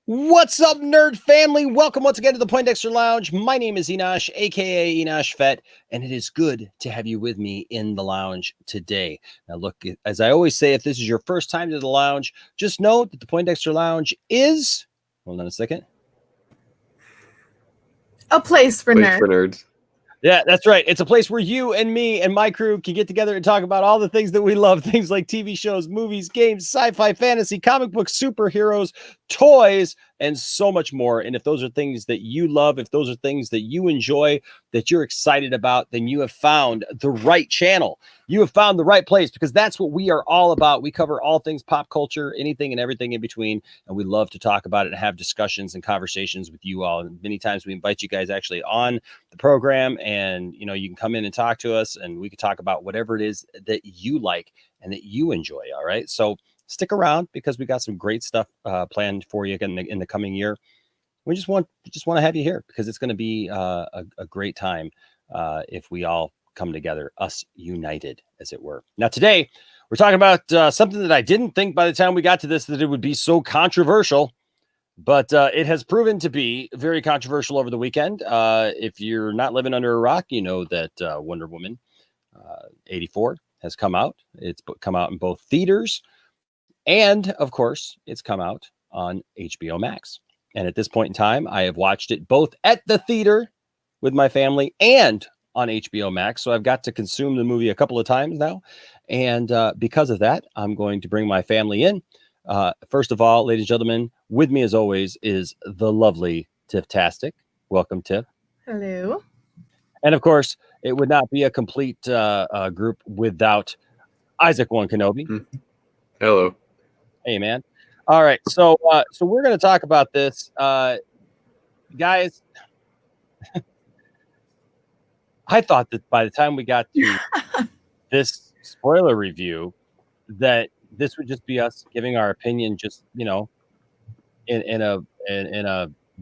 What's up, nerd family? Welcome once again to the Poindexter Lounge. My name is Enosh, aka Enosh Fett, and it is good to have you with me in the lounge today. Now, look, as I always say, if this is your first time to the lounge, just know that the Poindexter Lounge is, hold on a second, a place for nerds. Yeah, that's right. It's a place where you and me and my crew can get together and talk about all the things that we love. Things like TV shows, movies, games, sci-fi, fantasy, comic books, superheroes, toys, and so much more. And if those are things that you love, if those are things that you enjoy, that you're excited about, then you have found the right channel. You have found the right place, because that's what we are all about. We cover all things pop culture, anything and everything in between. And we love to talk about it and have discussions and conversations with you all. And many times we invite you guys actually on the program, and you can come in and talk to us, and we can talk about whatever it is that you like and that you enjoy. All right, so stick around, because we got some great stuff planned for you in the coming year. We just want to have you here, because it's going to be a great time if we all come together, us united, as it were. Now today we're talking about something that I didn't think by the time we got to this that it would be so controversial. But it has proven to be very controversial over the weekend. If you're not living under a rock, you know that Wonder Woman 84 has come out. It's come out in both theaters, and of course, it's come out on HBO Max. And at this point in time, I have watched it both at the theater with my family and on HBO Max. So I've got to consume the movie a couple of times now. And because of that, I'm going to bring my family in. First of all, ladies and gentlemen, with me as always is the lovely Tiff-tastic. Welcome, Tiff. Hello. And of course, it would not be a complete group without Isaac One Kenobi. Hello. Hey, man. All right, so we're going to talk about this, guys. I thought that by the time we got to this spoiler review, that this would just be us giving our opinion, just in a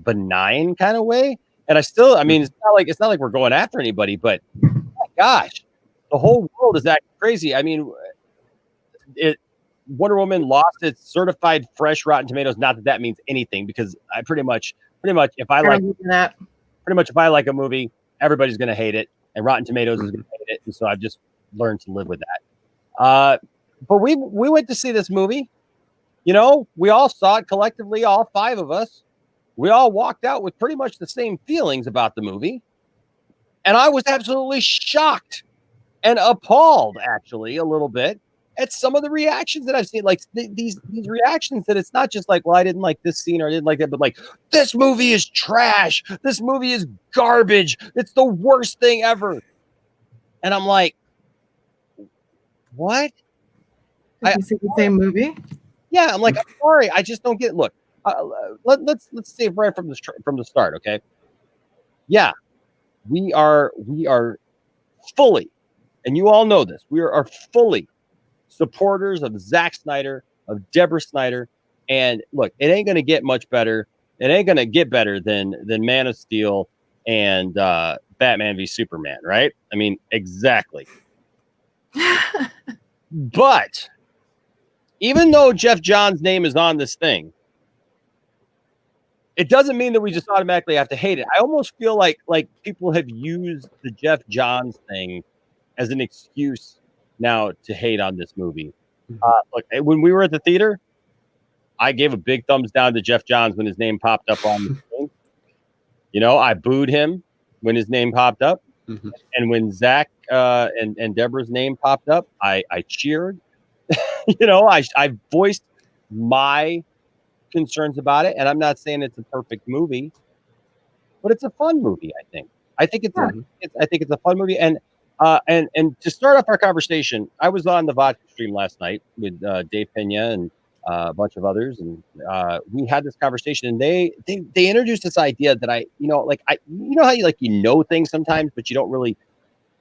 benign kind of way. And it's not like we're going after anybody, but oh my gosh, the whole world is acting crazy. I mean, Wonder Woman lost its certified fresh Rotten Tomatoes. Not that means anything, because I pretty much if I like a movie, everybody's going to hate it, and Rotten Tomatoes is going to hate it. And so I've just learned to live with that. But we went to see this movie. We all saw it collectively, all five of us. We all walked out with pretty much the same feelings about the movie. And I was absolutely shocked and appalled, actually, a little bit, at some of the reactions that I've seen. Like these reactions that it's not just like, well, I didn't like this scene or I didn't like that, but like, this movie is trash. This movie is garbage. It's the worst thing ever. And I'm like, what? Did you see the same movie? Yeah, I'm like, I'm sorry, I just don't get it. Look, let's say right from the start, okay? Yeah, we are fully, and you all know this, we are fully supporters of Zack Snyder, of Deborah Snyder, and look, it ain't gonna get much better. It ain't gonna get better than Man of Steel and Batman v Superman, right? I mean, exactly. But even though Jeff Johns' name is on this thing, it doesn't mean that we just automatically have to hate it. I almost feel like people have used the Jeff Johns thing as an excuse now to hate on this movie. Look, when we were at the theater, I gave a big thumbs down to Jeff Johns when his name popped up on the screen. I booed him when his name popped up. Mm-hmm. And when Zach and Deborah's name popped up, I cheered. I voiced my concerns about it, and I'm not saying it's a perfect movie, but it's a fun movie. I think it's a fun movie. And to start off our conversation, I was on the vodka stream last night with Dave Pena and a bunch of others, and we had this conversation, and they introduced this idea that how you things sometimes, but you don't really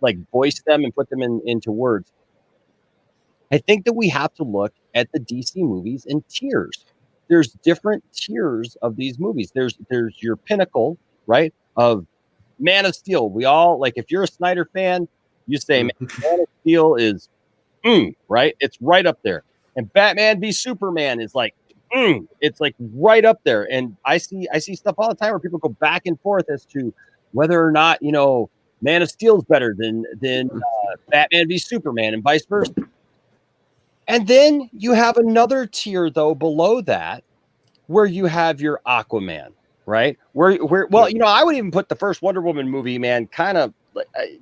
like voice them and put them into words. I think that we have to look at the DC movies in tiers. There's different tiers of these movies. There's your pinnacle, right, of Man of Steel. We all, like, if you're a Snyder fan, you say Man of Steel is right. It's right up there. And Batman v Superman is like it's like right up there. And I see stuff all the time where people go back and forth as to whether or not, you know, Man of Steel is better than Batman v Superman and vice versa. And then you have another tier though below that where you have your Aquaman, right? Where well, you know, I would even put the first Wonder Woman movie, man, kind of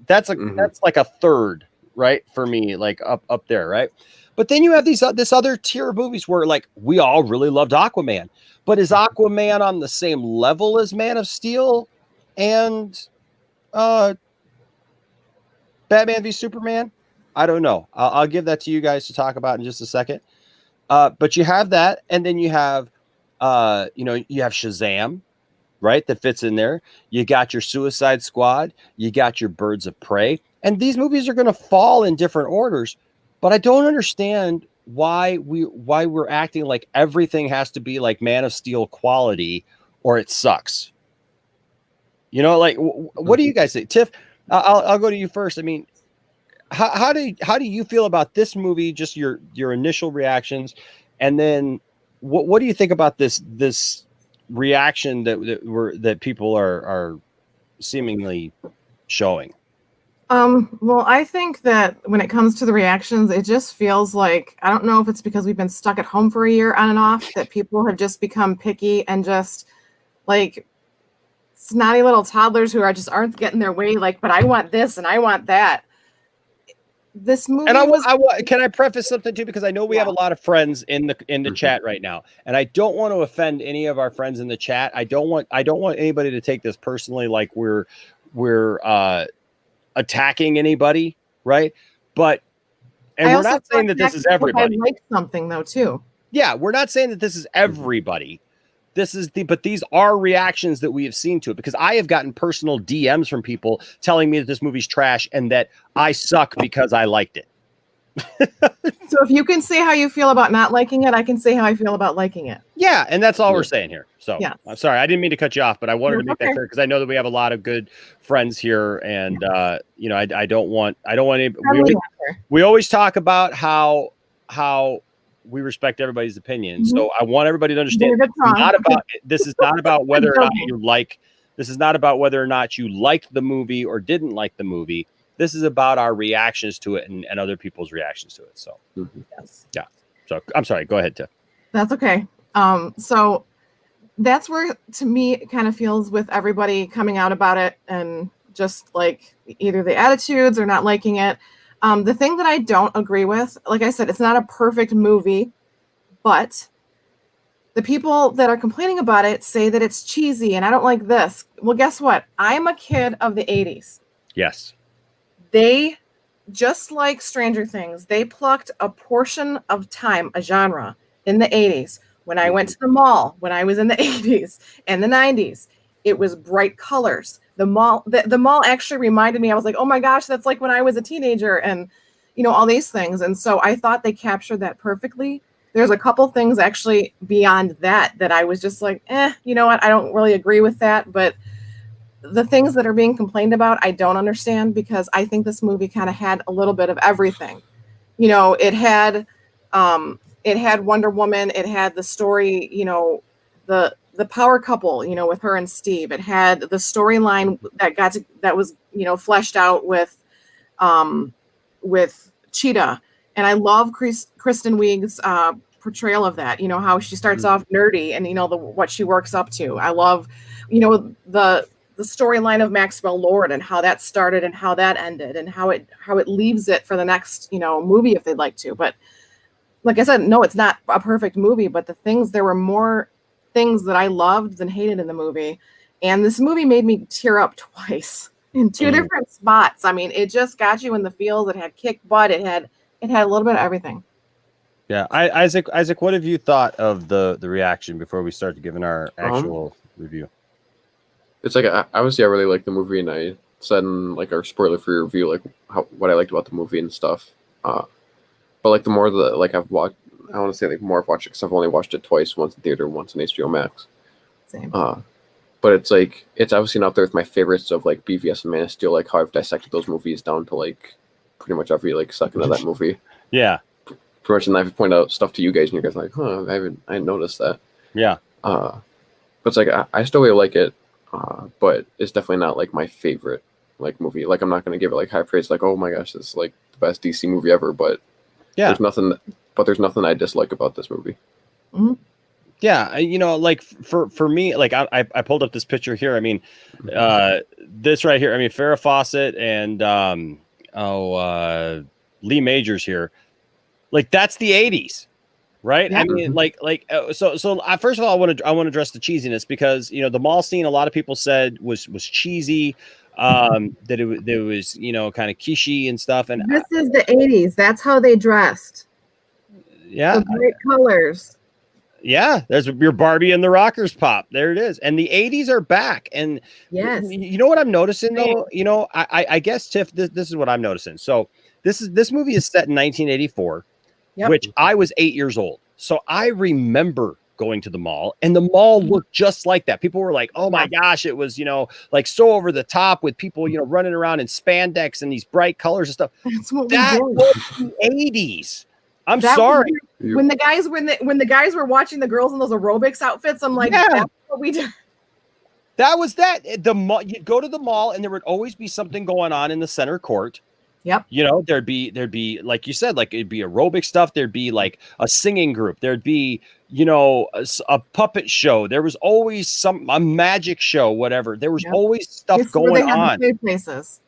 that's like a third, right? For me, like up there, right? But then you have this other tier of movies where like we all really loved Aquaman. But is Aquaman on the same level as Man of Steel and Batman v Superman? I don't know. I'll give that to you guys to talk about in just a second. But you have that, and then you have you know, you have Shazam, right? That fits in there. You got your Suicide Squad, you got your Birds of Prey, and these movies are going to fall in different orders. But I don't understand why we're acting like everything has to be like Man of Steel quality or it sucks. You know, like what do you guys think, Tiff? I'll go to you first. I mean, how do you feel about this movie? Just your initial reactions, and then what do you think about this reaction that people are seemingly showing? Well, I think that when it comes to the reactions, it just feels like, I don't know if it's because we've been stuck at home for a year on and off, that people have just become picky and just like snotty little toddlers who aren't getting their way. Like, but I want this and I want that. This movie, and can I preface something too, because I know we have a lot of friends in the chat right now, and I don't want to offend any of our friends in the chat. I don't want anybody to take this personally, like we're attacking anybody, right? But we're not saying that this is everybody. I like something though too. Yeah, we're not saying that this is everybody. But these are reactions that we have seen to it, because I have gotten personal DMs from people telling me that this movie's trash and that I suck because I liked it. So if you can say how you feel about not liking it, I can say how I feel about liking it. Yeah, and that's all we're saying here. So yeah. I'm sorry, I didn't mean to cut you off, but I wanted to make that clear because I know that we have a lot of good friends here, and you know, I don't want any. We always talk about how we respect everybody's opinion. So I want everybody to understand this is not about whether or not you like. This is not about whether or not you liked the movie or didn't like the movie. This is about our reactions to it and other people's reactions to it. So yes. Yeah. So I'm sorry. Go ahead, Tiff. That's okay. So that's where, to me, it kind of feels with everybody coming out about it and just like either the attitudes or not liking it. The thing that I don't agree with, like I said, it's not a perfect movie, but the people that are complaining about it say that it's cheesy and I don't like this. Well, guess what? I'm a kid of the 80s. Yes. They, just like Stranger Things, they plucked a portion of time, a genre, in the 80s. When I went to the mall, when I was in the 80s and the 90s, it was bright colors. The mall actually reminded me, I was like, oh my gosh, that's like when I was a teenager, and you know, all these things. And so I thought they captured that perfectly. There's a couple things actually beyond that I was just like, you know what? I don't really agree with that. But the things that are being complained about, I don't understand, because I think this movie kind of had a little bit of everything. You know, it had Wonder Woman. It had the story, you know, the power couple, you know, with her and Steve. It had the storyline that was, you know, fleshed out with Cheetah. And I love Kristen Wiig's portrayal of that, you know, how she starts off nerdy and, you know, what she works up to. I love, you know, the storyline of Maxwell Lord and how that started and how that ended and how it leaves it for the next, you know, movie if they'd like to. But like I said, no, it's not a perfect movie, but there were more things that I loved than hated in the movie. And this movie made me tear up twice in two different spots. I mean, it just got you in the feels. It had kick butt. It had a little bit of everything. Yeah. Isaac, what have you thought of the reaction before we start giving our actual review? It's like, obviously I really like the movie, and I said in like our spoiler-free review, like what I liked about the movie and stuff. But like the more that like I've watched, I want to say like more I've watched it because I've only watched it twice, once in theater, once on HBO Max. Same. But it's like, it's obviously not there with my favorites of like BVS and Man of Steel, like how I've dissected those movies down to like pretty much every like second of that movie. Yeah. pretty much, and I've pointed out stuff to you guys, and you guys are like, huh, I hadn't noticed that. Yeah. But it's like I still really like it, but it's definitely not like my favorite like movie. Like I'm not gonna give it like high praise, like oh my gosh, this is like the best DC movie ever. But there's nothing I dislike about this movie. Mm-hmm. Yeah, you know, like for me, like I pulled up this picture here. I mean, this right here. I mean, Farrah Fawcett and Lee Majors here. Like that's the 80s, right? Yeah. I mean, so first of all, I want to address the cheesiness because you know the mall scene. A lot of people said was cheesy. That it was you know kind of kitschy and stuff. And This is the 80s. That's how they dressed. Yeah, the bright colors. Yeah, there's your Barbie and the Rockers pop. There it is. And the 80s are back. And yes, you know what I'm noticing though? You know, I guess Tiff, this is what I'm noticing. So this movie is set in 1984, which I was 8 years old. So I remember going to the mall and the mall looked just like that. People were like, oh my gosh, it was, you know, like so over the top with people, you know, running around in spandex and these bright colors and stuff. That's what that we did. was the 80s. I'm sorry. When the guys were watching the girls in those aerobics outfits, I'm like, that's what we did. That was that. The mall, you'd go to the mall and there would always be something going on in the center court. Yep. You know, there'd be like you said, like it'd be aerobic stuff. There'd be like a singing group. There'd be, you know, a puppet show. There was always a magic show, whatever. There was always stuff going on. Places.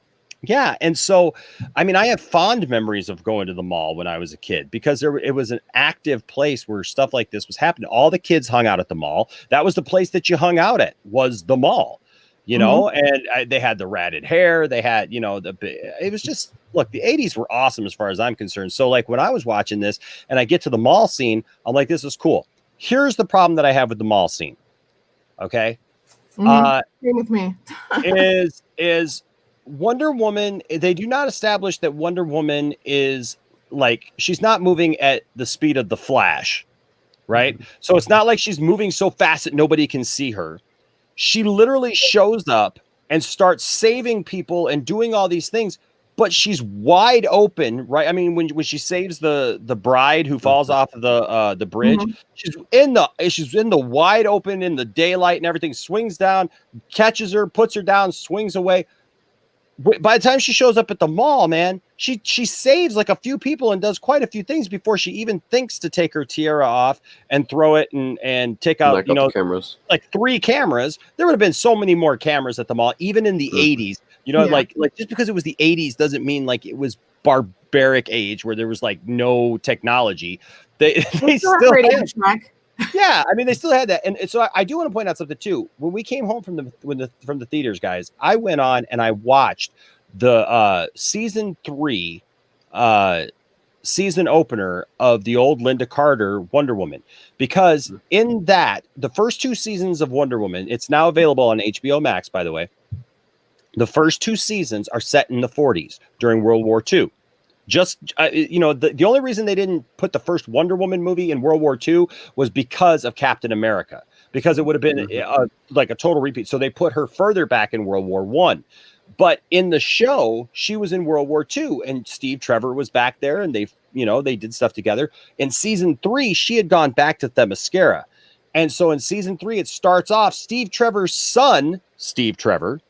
Yeah. And so, I mean, I have fond memories of going to the mall when I was a kid because it was an active place where stuff like this was happening. All the kids hung out at the mall. That was the place that you hung out at, was the mall, you know, and they had the ratted hair. They had, you know, it was just, look, the 80s were awesome as far as I'm concerned. So like when I was watching this and I get to the mall scene, I'm like, this is cool. Here's the problem that I have with the mall scene. Okay. Same with me. is Wonder Woman, they do not establish that Wonder Woman is like, she's not moving at the speed of the Flash, right? So it's not like she's moving so fast that nobody can see her. She literally shows up and starts saving people and doing all these things, but she's wide open, right? I mean, when she saves the bride who falls off of the bridge, she's in the wide open in the daylight and everything, swings down, catches her, puts her down, swings away. By the time she shows up at the mall, man, she saves like a few people and does quite a few things before she even thinks to take her tiara off and throw it and take out, you know, cameras. Like 3 cameras. There would have been so many more cameras at the mall, even in the 80s. You know, like just because it was the 80s doesn't mean like it was barbaric age where there was like no technology. They still had, yeah, I mean, they still had that. And so I do want to point out something too. When we came home from the theaters, guys, I went on and I watched the season 3 season opener of the old Linda Carter Wonder Woman, because in that, the first 2 seasons of Wonder Woman, it's now available on HBO Max, by the way. The first 2 seasons are set in the 40s during World War II. Just, you know, the only reason they didn't put the first Wonder Woman movie in World War II was because of Captain America, because it would have been like a total repeat. So they put her further back in World War I. But in the show, she was in World War II and Steve Trevor was back there and they did stuff together. In season 3, she had gone back to Themyscira. And so in season 3, it starts off Steve Trevor's son, Steve Trevor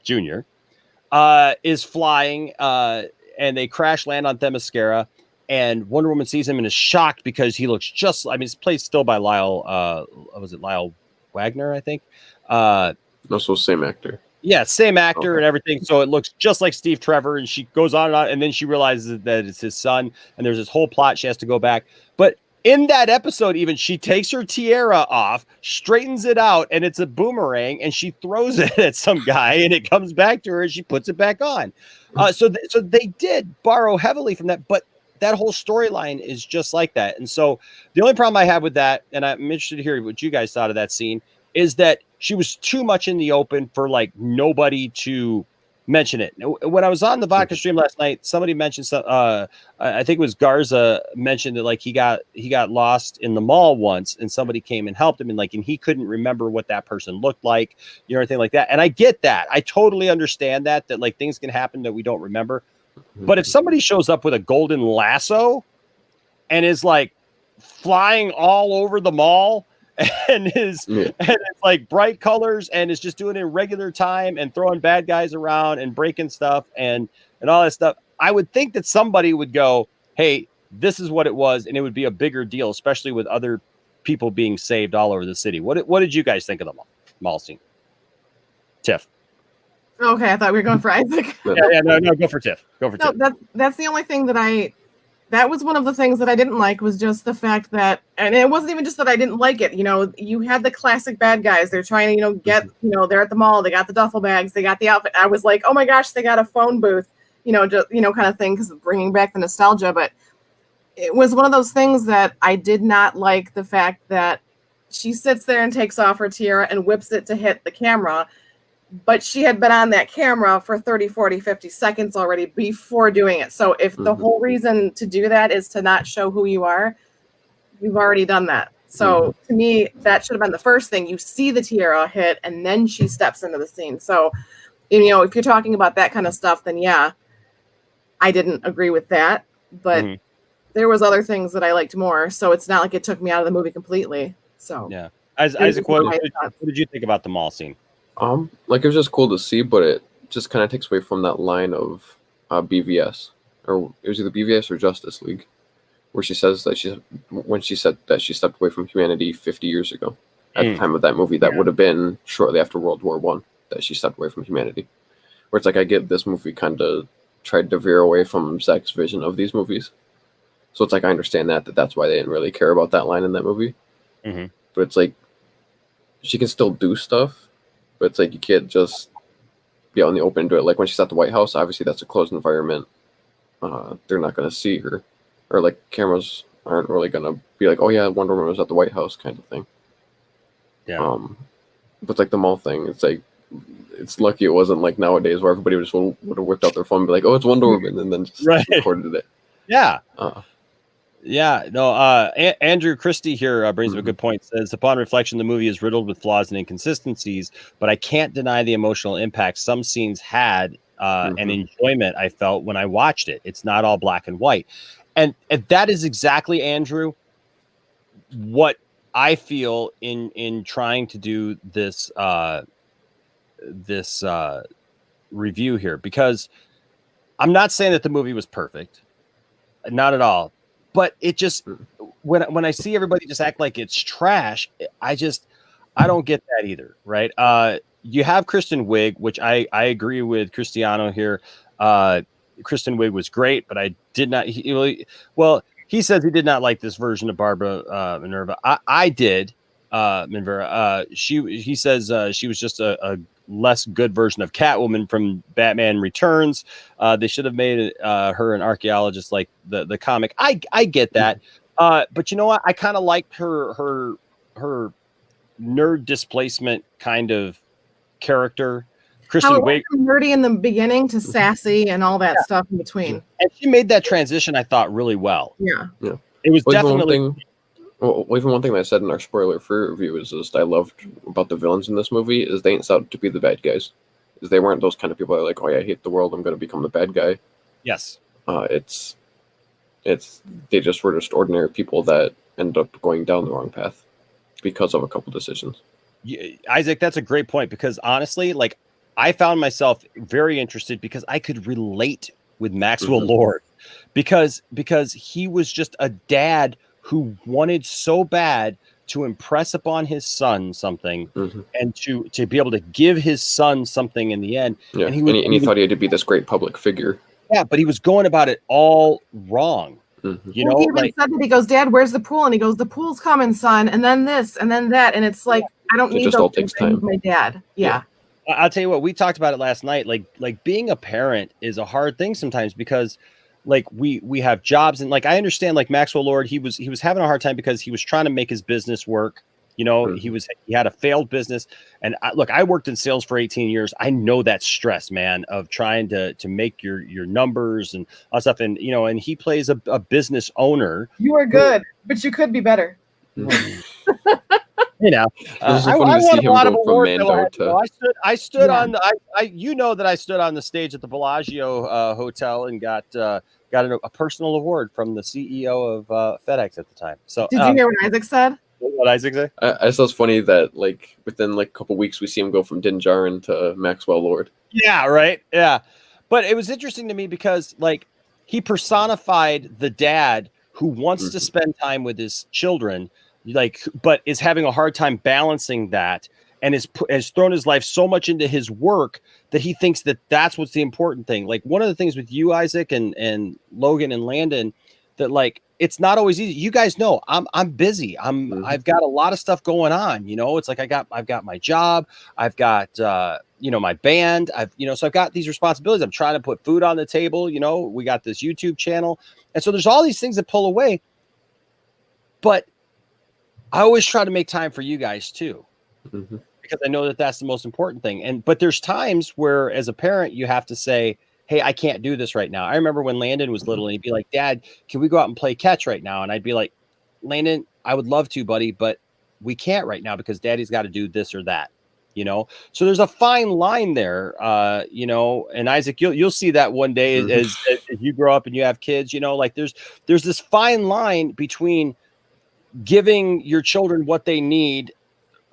Jr., is flying, and they crash land on Themyscira, and Wonder Woman sees him and is shocked because he looks just, I mean, it's played still by Lyle Wagner, I think. Also same actor. Yeah, same actor and everything. So it looks just like Steve Trevor, and she goes on and on, and then she realizes that it's his son, and there's this whole plot. She has to go back. But in that episode, even, she takes her tiara off, straightens it out, and it's a boomerang, and she throws it at some guy, and it comes back to her, and she puts it back on. So they did borrow heavily from that, but that whole storyline is just like that. And so the only problem I have with that, and I'm interested to hear what you guys thought of that scene, is that she was too much in the open for like nobody to mention it. When I was on the vodka stream last night, somebody mentioned I think it was Garza mentioned that like he got lost in the mall once and somebody came and helped him and he couldn't remember what that person looked like, you know, anything like that. And I get that. I totally understand that like things can happen that we don't remember. But if somebody shows up with a golden lasso and is like flying all over the mall and and it's like bright colors and is just doing it in regular time and throwing bad guys around and breaking stuff and all that stuff. I would think that somebody would go, hey, this is what it was, and it would be a bigger deal, especially with other people being saved all over the city. What did you guys think of the mall scene? Tiff. Okay, I thought we were going for Isaac. No, go for Tiff. Tiff. That's the only thing that was one of the things that I didn't like, was just the fact that, and it wasn't even just that I didn't like it. You had the classic bad guys. They're trying to, get, they're at the mall. They got the duffel bags. They got the outfit. I was like, oh my gosh, they got a phone booth, just, kind of thing, because bringing back the nostalgia. But it was one of those things that I did not like, the fact that she sits there and takes off her tiara and whips it to hit the camera. But she had been on that camera for 30, 40, 50 seconds already before doing it. So if the whole reason to do that is to not show who you are, you've already done that. So to me, that should have been the first thing. You see the tiara hit, and then she steps into the scene. So, if you're talking about that kind of stuff, then yeah, I didn't agree with that. But there was other things that I liked more. So it's not like it took me out of the movie completely. So yeah. Isaac, what did you think about the mall scene? Like, it was just cool to see, but it just kind of takes away from that line of BVS, or it was either BVS or Justice League, where she says that when she said that she stepped away from humanity 50 years ago, at the time of that movie, that would have been shortly after World War I that she stepped away from humanity. Where it's like, I get this movie kind of tried to veer away from Zack's vision of these movies, so it's like I understand that's why they didn't really care about that line in that movie. But it's like she can still do stuff. But it's like you can't just be out in the open and do it. Like when she's at the White House, obviously that's a closed environment. They're not going to see her. Or like cameras aren't really going to be like, oh yeah, Wonder Woman was at the White House kind of thing. Yeah. But like the mall thing, it's like, it's lucky it wasn't like nowadays where everybody just would have whipped out their phone and be like, oh, it's Wonder Woman, and then just recorded it. Yeah. Andrew Christie here brings up a good point. Says, upon reflection, the movie is riddled with flaws and inconsistencies, but I can't deny the emotional impact some scenes had and enjoyment I felt when I watched it. It's not all black and white. And that is exactly, Andrew, what I feel in trying to do this review here, because I'm not saying that the movie was perfect. Not at all. But it just, when I see everybody just act like it's trash, I don't get that either, right? You have Kristen Wiig, which I agree with Cristiano here. Kristen Wiig was great, but I did not. He says he did not like this version of Barbara Minerva. I did, Minerva. He says she was just a less good version of Catwoman from Batman Returns. They should have made her an archaeologist like the comic. I get that. But you know what? I kind of liked her nerd displacement kind of character. Kristen Wiig, from nerdy in the beginning to sassy and all that stuff in between. And she made that transition, I thought, really well. Yeah. It was definitely. Even one thing that I said in our spoiler-free review is just I loved about the villains in this movie is they ain't set out to be the bad guys. Is they weren't those kind of people that are like, oh yeah, I hate the world, I'm going to become the bad guy. Yes. It's they just were just ordinary people that end up going down the wrong path because of a couple decisions. Isaac, that's a great point, because honestly, like, I found myself very interested because I could relate with Maxwell Lord because he was just a dad who wanted so bad to impress upon his son something and to be able to give his son something in the end. Yeah. And he thought he had to be this great public figure. Yeah, but he was going about it all wrong. You know, he even said that. He goes, Dad, where's the pool? And he goes, the pool's coming, son. And then this, and then that. And it's like, I don't need those things with my dad. Yeah. I'll tell you what, we talked about it last night. Like being a parent is a hard thing sometimes because like we have jobs, and like I understand like Maxwell Lord, he was having a hard time because he was trying to make his business work. You know, he had a failed business, and I worked in sales for 18 years. I know that stress, man, of trying to make your numbers and all stuff. And you know, and he plays a business owner. You are good, but you could be better. You know, I want a lot of awards. I stood on the. You know that I stood on the stage at the Bellagio Hotel and got got a personal award from the CEO of FedEx at the time. So Did you hear what Isaac said? what Isaac say? I just thought it's funny that like within like a couple weeks we see him go from Din Djarin to Maxwell Lord. Yeah, right. Yeah. But it was interesting to me because like he personified the dad who wants to spend time with his children, like, but is having a hard time balancing that, and has thrown his life so much into his work that he thinks that that's what's the important thing. Like one of the things with you, Isaac, and Logan and Landon, that like it's not always easy. You guys know I'm busy. I've got a lot of stuff going on. You know, it's like I've got my job. I've got my band. So I've got these responsibilities. I'm trying to put food on the table. You know, we got this YouTube channel, and so there's all these things that pull away. But I always try to make time for you guys too, because I know that that's the most important thing. But there's times where, as a parent, you have to say, hey, I can't do this right now. I remember when Landon was little and he'd be like, Dad, can we go out and play catch right now? And I'd be like, Landon, I would love to, buddy, but we can't right now because Daddy's got to do this or that, you know? So there's a fine line there, and Isaac, you'll see that one day as you grow up and you have kids, like there's this fine line between giving your children what they need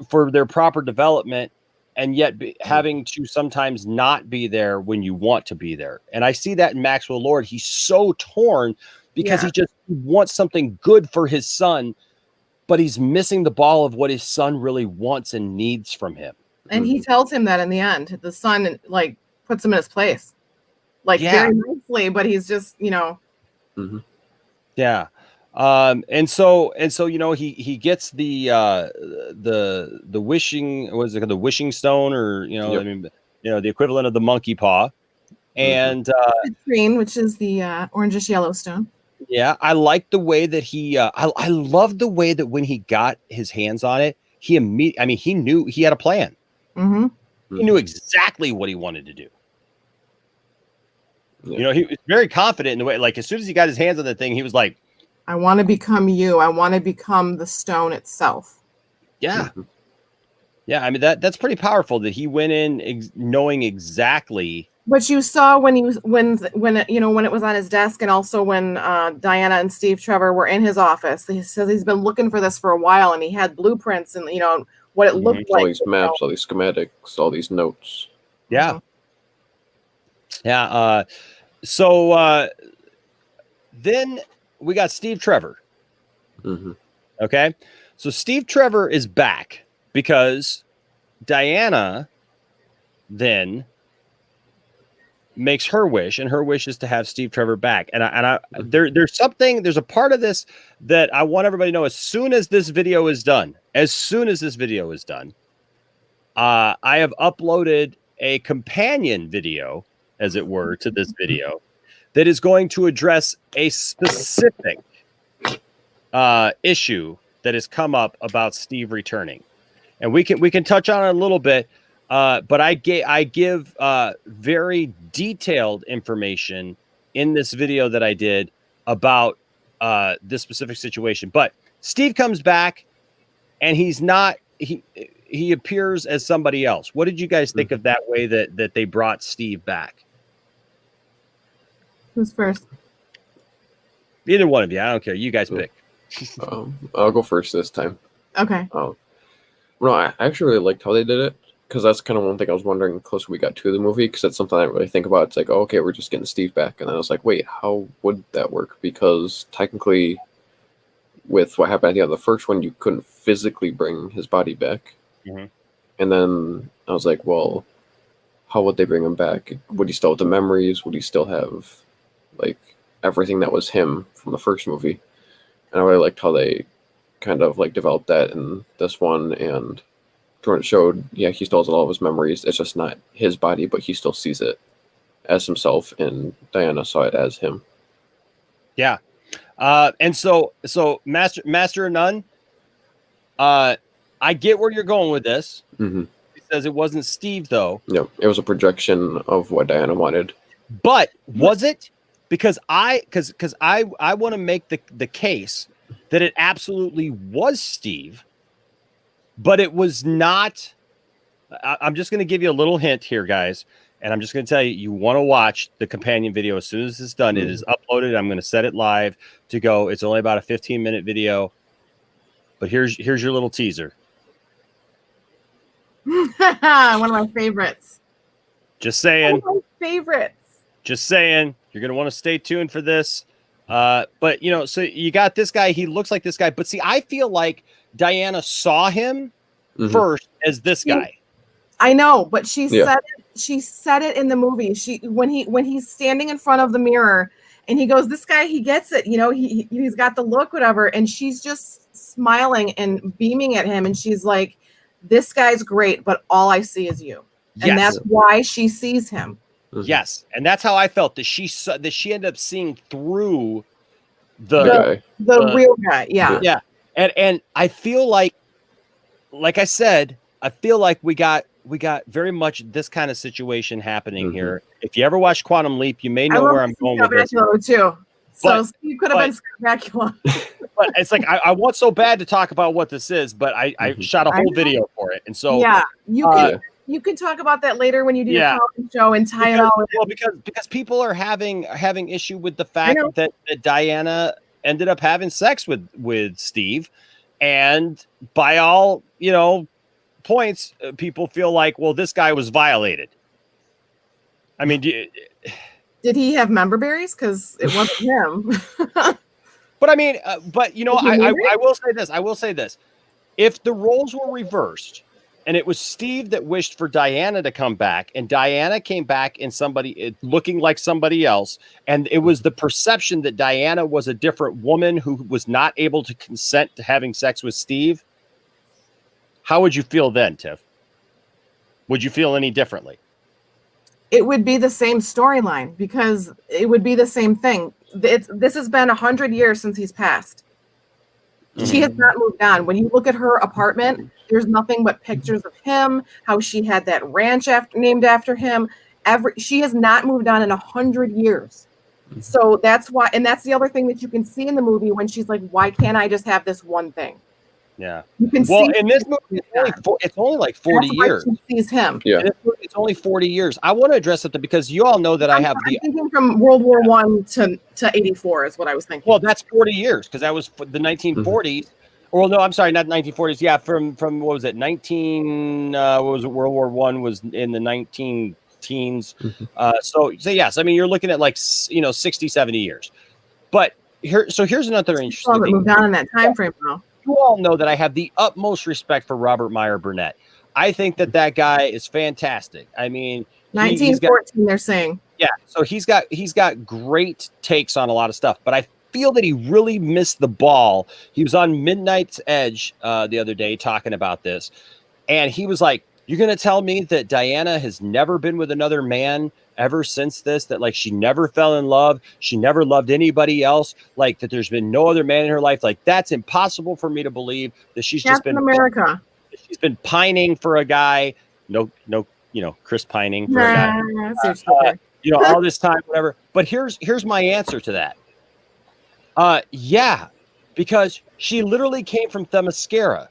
for their proper development and yet having to sometimes not be there when you want to be there. And I see that in Maxwell Lord. He's so torn because he just wants something good for his son, but he's missing the ball of what his son really wants and needs from him. And he tells him that in the end. The son like puts him in his place, like very nicely, but he's just, Yeah. And so he gets the wishing, what is it called, the wishing stone, or the equivalent of the monkey paw, and green, which is the orangish yellow stone. Yeah, I like the way that he I love the way that when he got his hands on it, he knew he had a plan. He knew exactly what he wanted to do. He was very confident in the way, like as soon as he got his hands on the thing, he was like, I want to become you. I want to become the stone itself. Yeah. Yeah. I mean, that's pretty powerful that he went in knowing exactly. But you saw when it was on his desk, and also when Diana and Steve Trevor were in his office, he says he's been looking for this for a while, and he had blueprints and, what it looked like. All these maps, all these schematics, all these notes. Yeah. Yeah. So then we got Steve Trevor. Okay. So Steve Trevor is back because Diana then makes her wish, and her wish is to have Steve Trevor back. And there's a part of this that I want everybody to know. As soon as this video is done, I have uploaded a companion video, as it were, to this video that is going to address a specific issue that has come up about Steve returning, and we can touch on it a little bit. But I give very detailed information in this video that I did about this specific situation. But Steve comes back, and he appears as somebody else. What did you guys think of that way that they brought Steve back? Who's first? Either one of you. I don't care. You guys pick. I'll go first this time. Okay. No, I actually really liked how they did it, because that's kind of one thing I was wondering the closer we got to the movie, because that's something I didn't really think about. It's like, oh, okay, we're just getting Steve back. And then I was like, wait, how would that work? Because technically, with what happened at the end of the first one, you couldn't physically bring his body back. And then I was like, well, how would they bring him back? Would he still have the memories? Would he still have like everything that was him from the first movie? And I really liked how they kind of like developed that in this one, and it showed, he still has all of his memories. It's just not his body, but he still sees it as himself, and Diana saw it as him. Yeah. And so Master of None, I get where you're going with this. He says it wasn't Steve, though. No, it was a projection of what Diana wanted. But was it? Because I want to make the case that it absolutely was Steve, but it was not. I'm just going to give you a little hint here, guys. And I'm just going to tell you, you want to watch the companion video as soon as it's done. It is uploaded. I'm going to set it live to go. It's only about a 15-minute video. But here's your little teaser. One of my favorites. Just saying. One of my favorites. Just saying. You're going to want to stay tuned for this. But, you know, so you got this guy. He looks like this guy. But see, I feel like Diana saw him first as this guy. I know, but she said it in the movie. When he's standing in front of the mirror and he goes, "This guy, he gets it." You know, he's got the look, whatever. And she's just smiling and beaming at him. And she's like, "This guy's great, but all I see is you." And that's why she sees him. Yes. And that's how I felt, that she ended up seeing through the real guy. Yeah. Yeah. And I feel like I said, I feel like we got very much this kind of situation happening here. If you ever watch Quantum Leap, you may know where I'm going with this. Too. So Steve could have been Dracula. But it's like I want so bad to talk about what this is, but I shot a whole video for it, and so yeah, you can talk about that later when you do your comedy show and tie it all. Well, because people are having issue with the fact that Diana ended up having sex with Steve, and by all points, people feel like, well, this guy was violated. I mean, did he have member berries? Because it wasn't him. But I mean, I will say this. If the roles were reversed and it was Steve that wished for Diana to come back and Diana came back in looking like somebody else, and it was the perception that Diana was a different woman who was not able to consent to having sex with Steve, how would you feel then, Tiff? Would you feel any differently? It would be the same storyline, because it would be the same thing. This has been 100 years since he's passed. She has not moved on. When you look at her apartment, there's nothing but pictures of him, how she had that ranch named after him. She has not moved on in 100 years. So that's why, and that's the other thing that you can see in the movie when she's like, why can't I just have this one thing? Yeah. You can in this movie, it's only like 40 years. She sees him. Yeah. It's only 40 years. I want to address something because you all know that I'm thinking from World War I to 84 is what I was thinking. Well, that's 40 years because that was the 1940s. Well, no, I'm sorry, not 1940s. Yeah, from what was it? World War I was in the 19 teens. So yes, I mean, you're looking at like 60, 70 years. But here's another interesting thing. Moved on in that time frame though. You all know that I have the utmost respect for Robert Meyer Burnett. I think that guy is fantastic. I mean, 1914, they're saying. Yeah, so he's got great takes on a lot of stuff, but I feel that he really missed the ball. He was on Midnight's Edge the other day talking about this, and he was like, "You're going to tell me that Diana has never been with another man ever since this, that like she never fell in love, she never loved anybody else, like that there's been no other man in her life? Like that's impossible for me to believe, that she's just been America. She's been pining for a guy. No, Chris pining for a guy. All this time, whatever." But here's my answer to that. Yeah, because she literally came from Themyscira,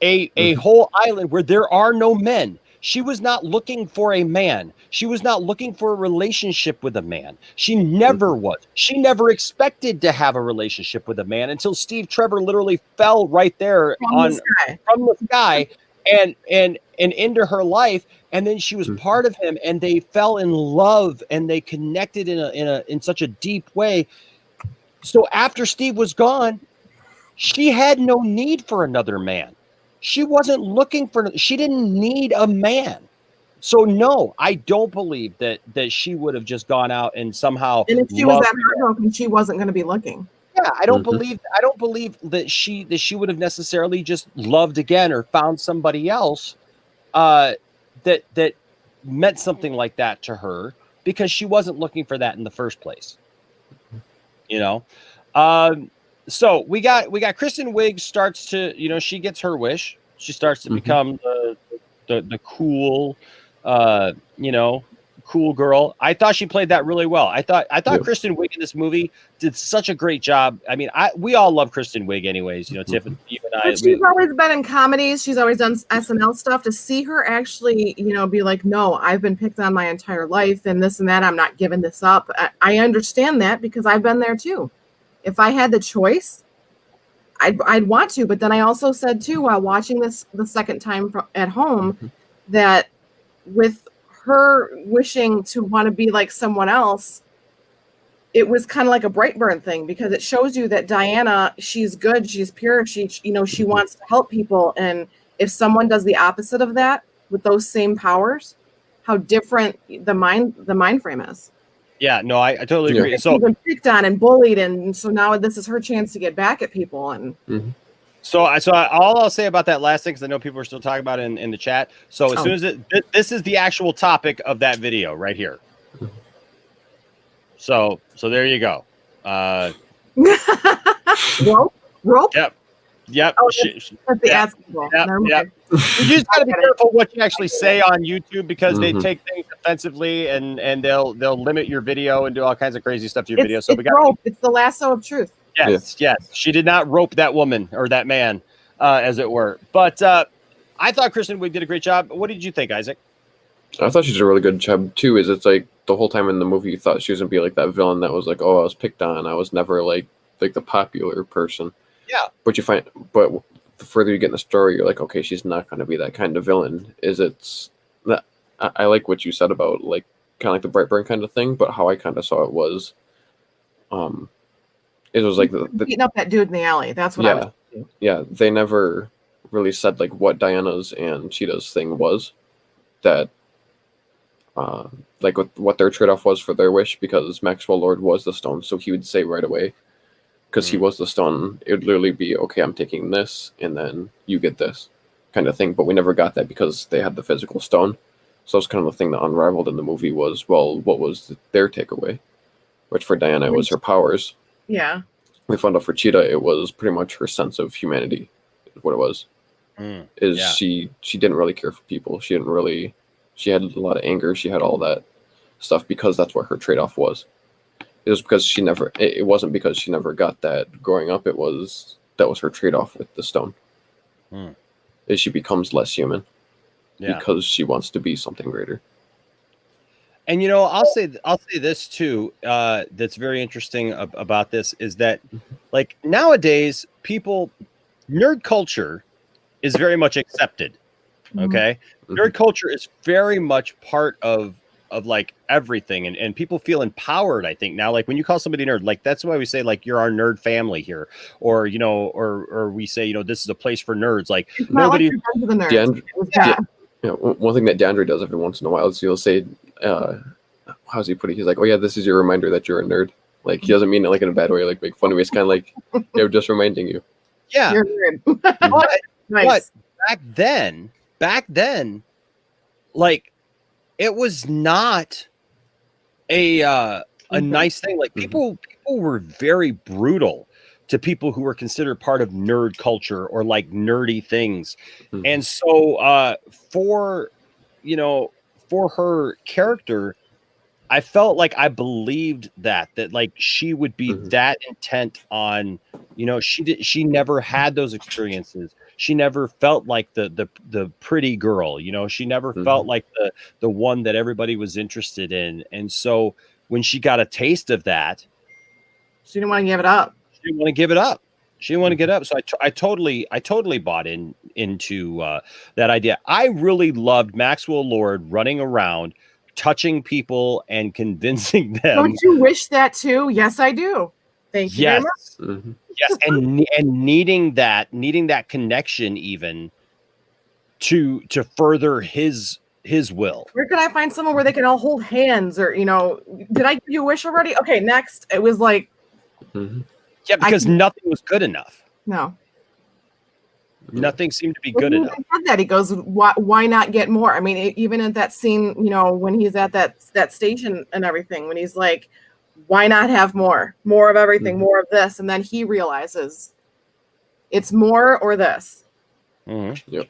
a whole island where there are no men. She was not looking for a man. She was not looking for a relationship with a man. She never was. She never expected to have a relationship with a man until Steve Trevor literally fell right there from the sky and into her life. And then she was part of him, and they fell in love and they connected in such a deep way. So after Steve was gone, she had no need for another man. She wasn't looking she didn't need a man. So no, I don't believe that she would have just gone out and somehow. And if she was that heartbroken, she wasn't going to be looking. Yeah, I don't believe that she would have necessarily just loved again or found somebody else that meant something like that to her, because she wasn't looking for that in the first place. So we got Kristen Wiig starts to, she gets her wish. She starts to become the cool, cool girl. I thought she played that really well. I thought Yep. Kristen Wiig in this movie did such a great job. I mean, we all love Kristen Wiig anyways. You know, Tiffany, you and I. But she's always been in comedies. She's always done SNL stuff. To see her actually, be like, no, I've been picked on my entire life and this and that. I'm not giving this up. I understand that because I've been there too. If I had the choice, I'd want to. But then I also said too, while watching this the second time at home, that with her wishing to want to be like someone else, it was kind of like a Brightburn thing, because it shows you that Diana, she's good, she's pure, she wants to help people, and if someone does the opposite of that with those same powers, how different the mind frame is. Yeah, no, I totally agree. So she's been picked on and bullied, and so now this is her chance to get back at people. And So all I'll say about that last thing, because I know people are still talking about it in the chat. So as soon as this is the actual topic of that video right here. So there you go. Rope. Yep. Oh, that's the ass people. Yep. You just got to be careful what you actually say on YouTube, because they take things offensively and they'll limit your video and do all kinds of crazy stuff to your video. So we got rope. It's the lasso of truth. Yes. She did not rope that woman or that man, as it were. But I thought Kristen Wiig did a great job. What did you think, Isaac? I thought she did a really good job too. It's like the whole time in the movie you thought she was gonna be like that villain that was like, oh, I was picked on. I was never like the popular person. Yeah. But the further you get in the story, you're like, okay, she's not gonna be that kind of villain. I like what you said about like kind of like the Brightburn kind of thing, but how I kind of saw it was, it was like the beating up that dude in the alley. That's what I was thinking. Yeah, they never really said like what Diana's and Cheetah's thing was, that like what their trade-off was for their wish, because Maxwell Lord was the stone, so he would say right away, because he was the stone, it would literally be, okay, I'm taking this and then you get this kind of thing. But we never got that because they had the physical stone. So it's kind of the thing that unraveled in the movie was, well, what was their takeaway? Which for Diana was her powers. Yeah. We found out for Cheetah it was pretty much her sense of humanity is what it was. She didn't really care for people. She had a lot of anger. She had all that stuff because that's what her trade-off was. It was because it wasn't because she never got that growing up. That was her trade-off with the stone. Is she becomes less human because she wants to be something greater. And I'll say this too. That's very interesting about this is that, like, nowadays nerd culture is very much accepted. Okay, nerd culture is very much part of like everything, and people feel empowered, I think, now. Like when you call somebody nerd, like that's why we say like you're our nerd family here, or or we say this is a place for nerds. Like it's nobody. Not like the nerds. One thing that DeAndre does every once in a while is he'll say, how's he put it? He's like, oh yeah, this is your reminder that you're a nerd. Like he doesn't mean it like in a bad way, like make fun of me. It's kind of like they're just reminding you. Yeah. You're a nerd. Nice. But back then, like, it was not a nice thing. Like people were very brutal to people who were considered part of nerd culture or like nerdy things. And so for her character, I felt like I believed that like she would be that intent on, she never had those experiences. She never felt like the pretty girl, she never felt like the one that everybody was interested in. And so when she got a taste of that, she didn't want to give it up. She didn't want to give it up. She didn't want to get up. So I totally bought into that idea. I really loved Maxwell Lord running around, touching people and convincing them. Don't you wish that too? Yes, I do. Thank you very much. Yes, and needing that connection even to further his will. Where can I find someone where they can all hold hands? Or did I give you a wish already? Okay, next. It was like, yeah, because nothing was good enough. No. Nothing seemed to be good enough. He said that. He goes, why not get more? I mean, even at that scene, when he's at that station and everything, when he's like, why not have more of everything, more of this? And then he realizes it's more or this. Yep.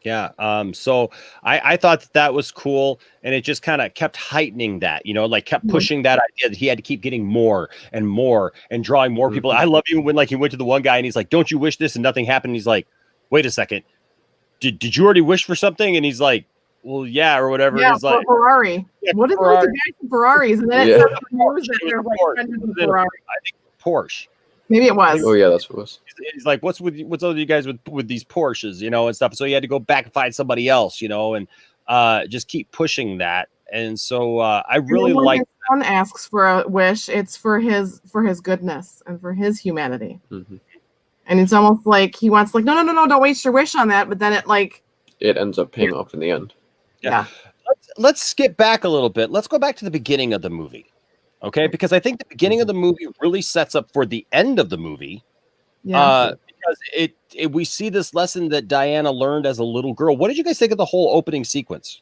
Yeah. So I thought that was cool, and it just kind of kept heightening that, like kept pushing that idea that he had to keep getting more and more and drawing more people. I love even when like he went to the one guy and he's like, "Don't you wish this?" and nothing happened. And he's like, "Wait a second, did you already wish for something?" And he's like, "Well, yeah," or whatever. Yeah, He's like, Ferrari. Yeah, What is Ferrari. with the guys in Ferraris? And then it says in the news that It was they're a like Porsche. friends It with was in a- Ferrari. I think Porsche. Maybe it was. Oh yeah, that's what it was. He's like, what's all you guys with these Porsches, and stuff. So he had to go back and find somebody else, and just keep pushing that. And so I really when like. his son asks for a wish, it's for his goodness and for his humanity. Mm-hmm. And it's almost like he wants, like, no, don't waste your wish on that. But then it ends up paying off in the end. Yeah. Let's skip back a little bit. Let's go back to the beginning of the movie. Okay, because I think the beginning of the movie really sets up for the end of the movie. Yeah. Because we see this lesson that Diana learned as a little girl. What did you guys think of the whole opening sequence?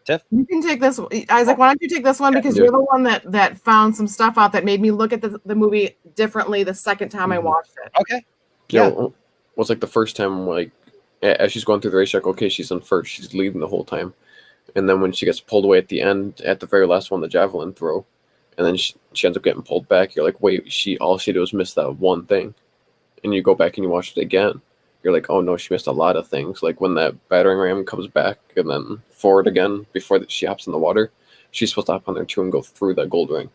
Tiff? You can take this, Isaac. Why don't you take this one, because you're the one that found some stuff out that made me look at the movie differently the second time I watched it. Okay. Yeah. Well, it's like the first time, like as she's going through the racetrack, okay, she's in first, she's leading the whole time. And then when she gets pulled away at the end, at the very last one, the javelin throw, and then she ends up getting pulled back. You're like, wait, all she did was miss that one thing. And you go back and you watch it again. You're like, oh no, she missed a lot of things. Like when that battering ram comes back and then forward again before she hops in the water, she's supposed to hop on there too and go through that gold ring.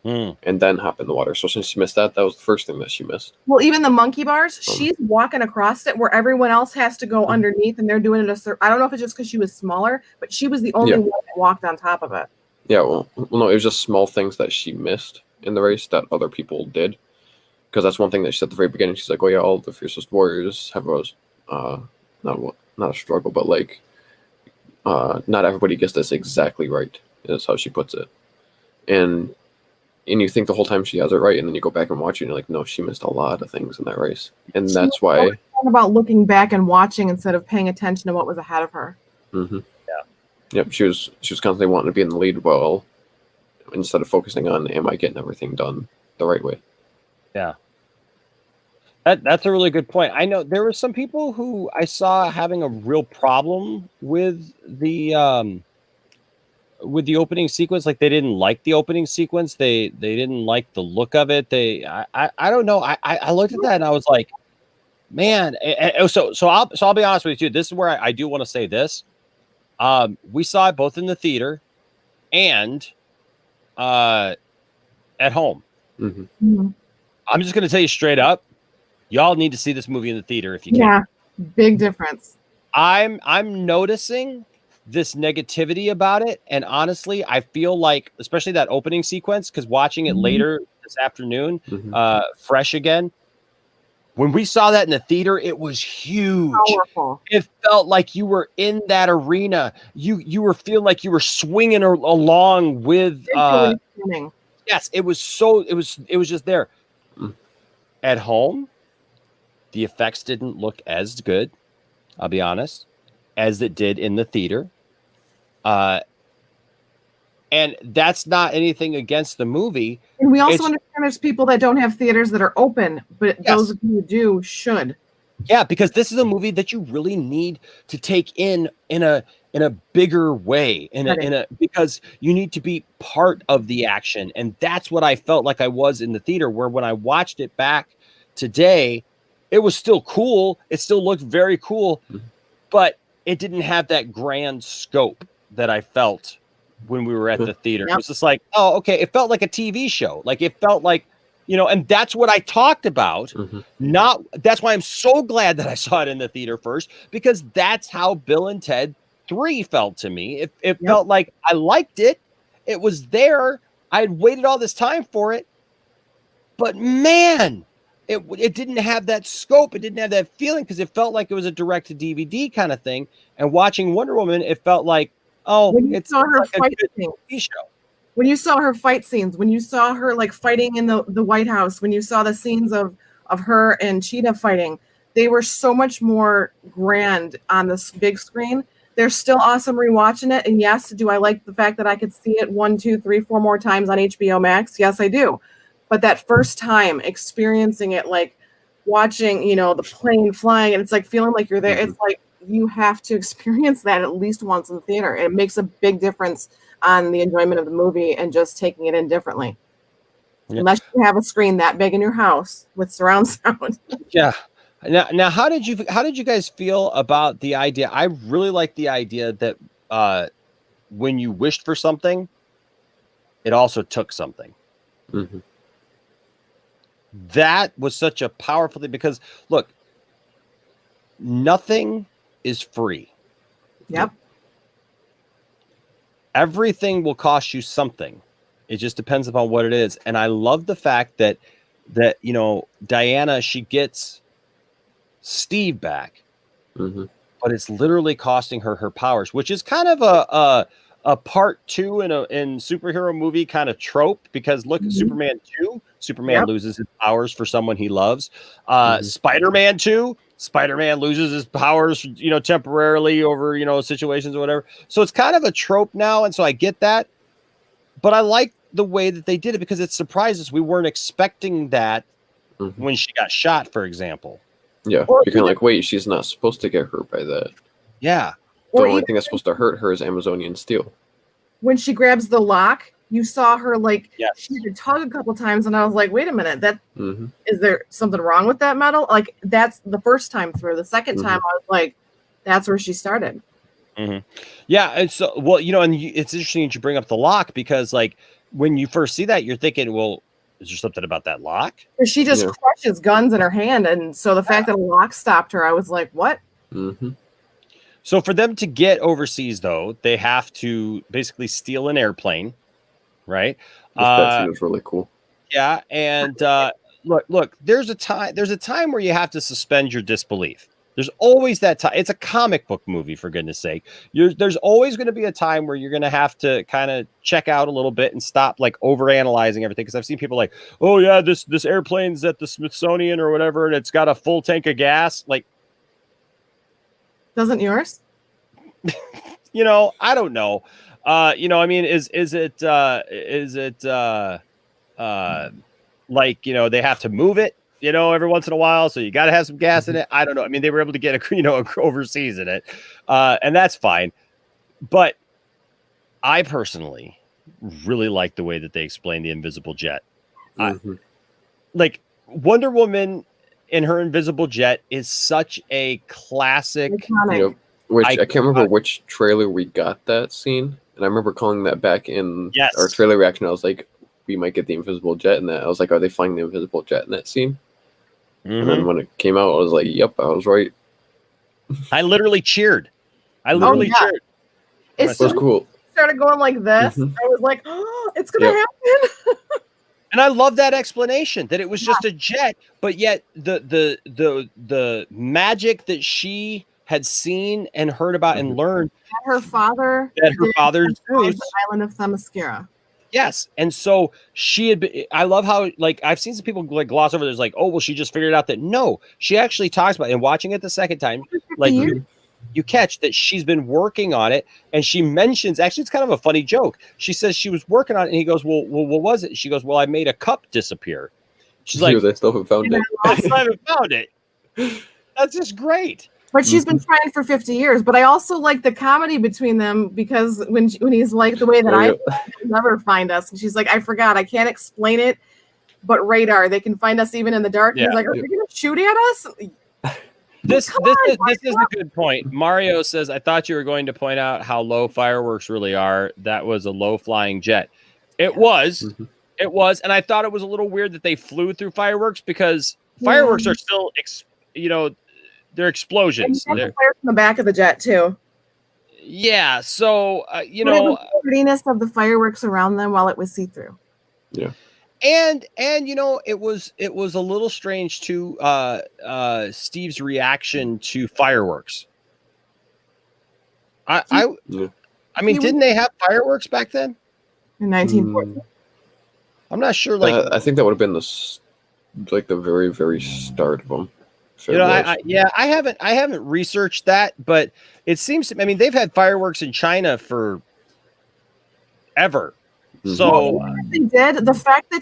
And then hop in the water. So since she missed that was the first thing that she missed. Well, even the monkey bars, she's walking across it where everyone else has to go underneath, and they're doing it I don't know if it's just because she was smaller, but she was the only one that walked on top of it. Yeah, well, no, it was just small things that she missed in the race that other people did. Because that's one thing that she said at the very beginning. She's like, "Oh yeah, all the fiercest warriors have not a struggle, but like, not everybody gets this exactly right." That's how she puts it, and you think the whole time she has it right, and then you go back and watch it, and you're like, no, she missed a lot of things in that race, and that's why. About looking back and watching instead of paying attention to what was ahead of her. Mm-hmm. Yep. She was constantly wanting to be in the lead, well, instead of focusing on, am I getting everything done the right way? Yeah. That's a really good point. I know there were some people who I saw having a real problem with the opening sequence. Like they didn't like the opening sequence. They didn't like the look of it. I don't know. I looked at that and I was like, man. So I'll be honest with you. This is where I do want to say this. We saw it both in the theater and at home. Mm-hmm. Mm-hmm. I'm just going to tell you straight up. Y'all need to see this movie in the theater if you can. Yeah, big difference. I'm noticing this negativity about it, and honestly, I feel like, especially that opening sequence, because watching it later this afternoon, fresh again. When we saw that in the theater, it was huge. Powerful. It felt like you were in that arena. You were feeling like you were swinging along with. Yes, it was so. It was just there. At home, the effects didn't look as good, I'll be honest, as it did in the theater. And that's not anything against the movie. And we also understand there's people that don't have theaters that are open, but those who do should. Yeah, because this is a movie that you really need to take in a bigger way, because you need to be part of the action. And that's what I felt like I was in the theater, where when I watched it back today, it was still cool. It still looked very cool, but it didn't have that grand scope that I felt when we were at the theater. It was just like, oh, okay. It felt like a TV show. Like it felt like, and that's what I talked about. That's why I'm so glad that I saw it in the theater first, because that's how Bill and Ted 3 felt to me. It felt like I liked it. It was there. I had waited all this time for it, but man, it didn't have that scope. It didn't have that feeling, because it felt like it was a direct to DVD kind of thing. And watching Wonder Woman, it felt like, it's her like fight a scenes. TV show. When you saw her fight scenes, when you saw her like fighting in the White House, when you saw the scenes of her and Cheetah fighting, they were so much more grand on this big screen. They're still awesome rewatching it. And yes, do I like the fact that I could see it 1, 2, 3, 4 more times on HBO Max? Yes, I do. But that first time experiencing it, like watching, the plane flying, and it's like feeling like you're there. It's like you have to experience that at least once in the theater. It makes a big difference on the enjoyment of the movie and just taking it in differently. Yeah. Unless you have a screen that big in your house with surround sound. Yeah. Now, how did you guys feel about the idea? I really like the idea that when you wished for something, it also took something. Mm-hmm. That was such a powerful thing because look, nothing is free. Yep. Everything will cost you something. It just depends upon what it is. And I love the fact that Diana, she gets Steve back, but it's literally costing her her powers, which is kind of a part 2 in superhero movie kind of trope, because look at Superman 2, Superman loses his powers for someone he loves. Spider-Man 2, Spider-Man loses his powers, temporarily over, situations or whatever. So it's kind of a trope now. And so I get that, but I like the way that they did it because it surprised us. We weren't expecting that when she got shot, for example. Yeah. You're kind of like, wait, she's not supposed to get hurt by that. Yeah. The only thing that's supposed to hurt her is Amazonian steel. When she grabs the lock, you saw her she had to tug a couple times, and I was like, wait a minute, is there something wrong with that metal? Like, that's the first time through. The second time, I was like, that's where she started. Yeah, and so, and it's interesting that you bring up the lock because, like, when you first see that, you're thinking, well, is there something about that lock? She just crushes guns in her hand, and so the fact that a lock stopped her, I was like, what? So for them to get overseas, though, they have to basically steal an airplane, right? That scene was really cool. Yeah, and look, there's a time where you have to suspend your disbelief. There's always that time. It's a comic book movie, for goodness sake. There's always going to be a time where you're going to have to kind of check out a little bit and stop like overanalyzing everything. Because I've seen people like, oh yeah, this airplane's at the Smithsonian or whatever, and it's got a full tank of gas. Like, doesn't yours? I don't know. I mean, is it like, they have to move it, every once in a while, so you got to have some gas in it. I don't know. I mean, they were able to get overseas in it, and that's fine. But I personally really like the way that they explain the invisible jet. Like Wonder Woman in her invisible jet is such a classic. Which I can't remember which trailer we got that scene, and I remember calling that back in our trailer reaction. I was like, we might get the invisible jet in that. I was like, are they flying the invisible jet in that scene? And then when it came out, I was like, yep, I was right. I literally cheered. Cheered. It was cool. Started going like this. I was like, oh, it's gonna happen. And I love that explanation that it was just a jet, but yet the magic that she had seen and heard about and learned that her father's the island of Themyscira. Yes. And so she had been, I love how, like, I've seen some people like gloss over this, like, oh, well, she just figured out that no, she actually talks about it. And watching it the second time, like you catch that she's been working on it. And she mentions, actually, it's kind of a funny joke. She says she was working on it. And he goes, well, what was it? She goes, well, I made a cup disappear. She's like, I still haven't found it. I still haven't found it. That's just great. But she's been trying for 50 years. But I also like the comedy between them because when he's like the way that I never find us. And she's like, I forgot. I can't explain it. But radar, they can find us even in the dark. Yeah. He's like, are you going to shoot at us? This is a good point. Mario says, I thought you were going to point out how low fireworks really are. That was a low flying jet. It was. It was. And I thought it was a little weird that they flew through fireworks because fireworks are still, they're explosions. And they're fire from the back of the jet too. Yeah, so the prettiness of the fireworks around them while it was see through. Yeah, and it was a little strange too. Steve's reaction to fireworks. I mean, didn't they have fireworks back then in 1940? I'm not sure. Like, I think that would have been the very, very start of them. I haven't researched that, but it seems to, I mean, they've had fireworks in China for ever. So they did. The fact that